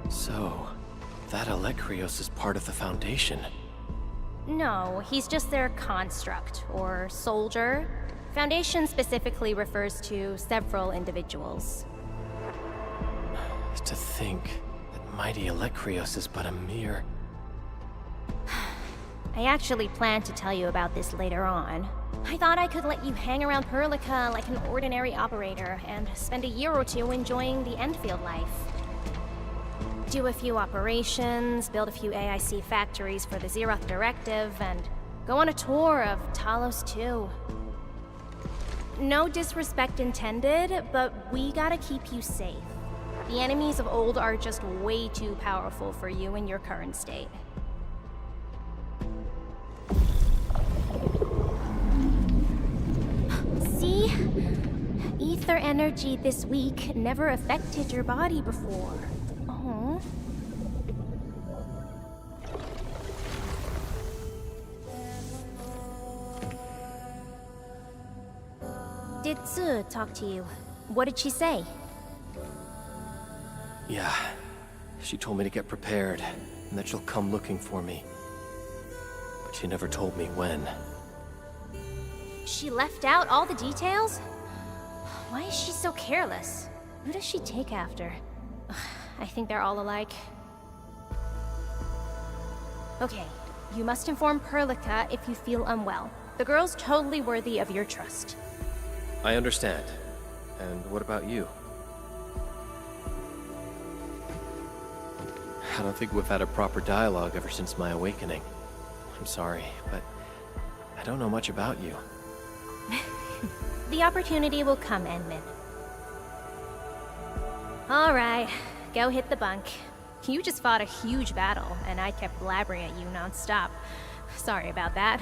So, that Alekrios is part of the Foundation. No, he's just their construct, or soldier. Foundation specifically refers to several individuals. To think that mighty Elektrios is but a mere... I actually planned to tell you about this later on. I thought I could let you hang around Perlica like an ordinary operator and spend a year or two enjoying the Endfield life. Do a few operations, build a few AIC factories for the Zeroth Directive, and go on a tour of Talos 2. No disrespect intended, but we gotta keep you safe. The enemies of old are just way too powerful for you in your current state. See? Ether energy this week never affected your body before. Oh. Did Tsu talk to you? What did she say? Yeah. She told me to get prepared, and that she'll come looking for me. But she never told me when. She left out all the details? Why is she so careless? Who does she take after? I think they're all alike. Okay, you must inform Perlica if you feel unwell. The girl's totally worthy of your trust. I understand. And what about you? I don't think we've had a proper dialogue ever since my awakening. I'm sorry, but I don't know much about you. The opportunity will come, Endmin. Alright, go hit the bunk. You just fought a huge battle, and I kept blabbering at you non-stop. Sorry about that.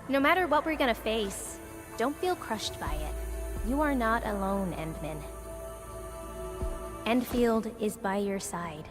No matter what we're gonna face, don't feel crushed by it. You are not alone, Endmin. Endfield is by your side.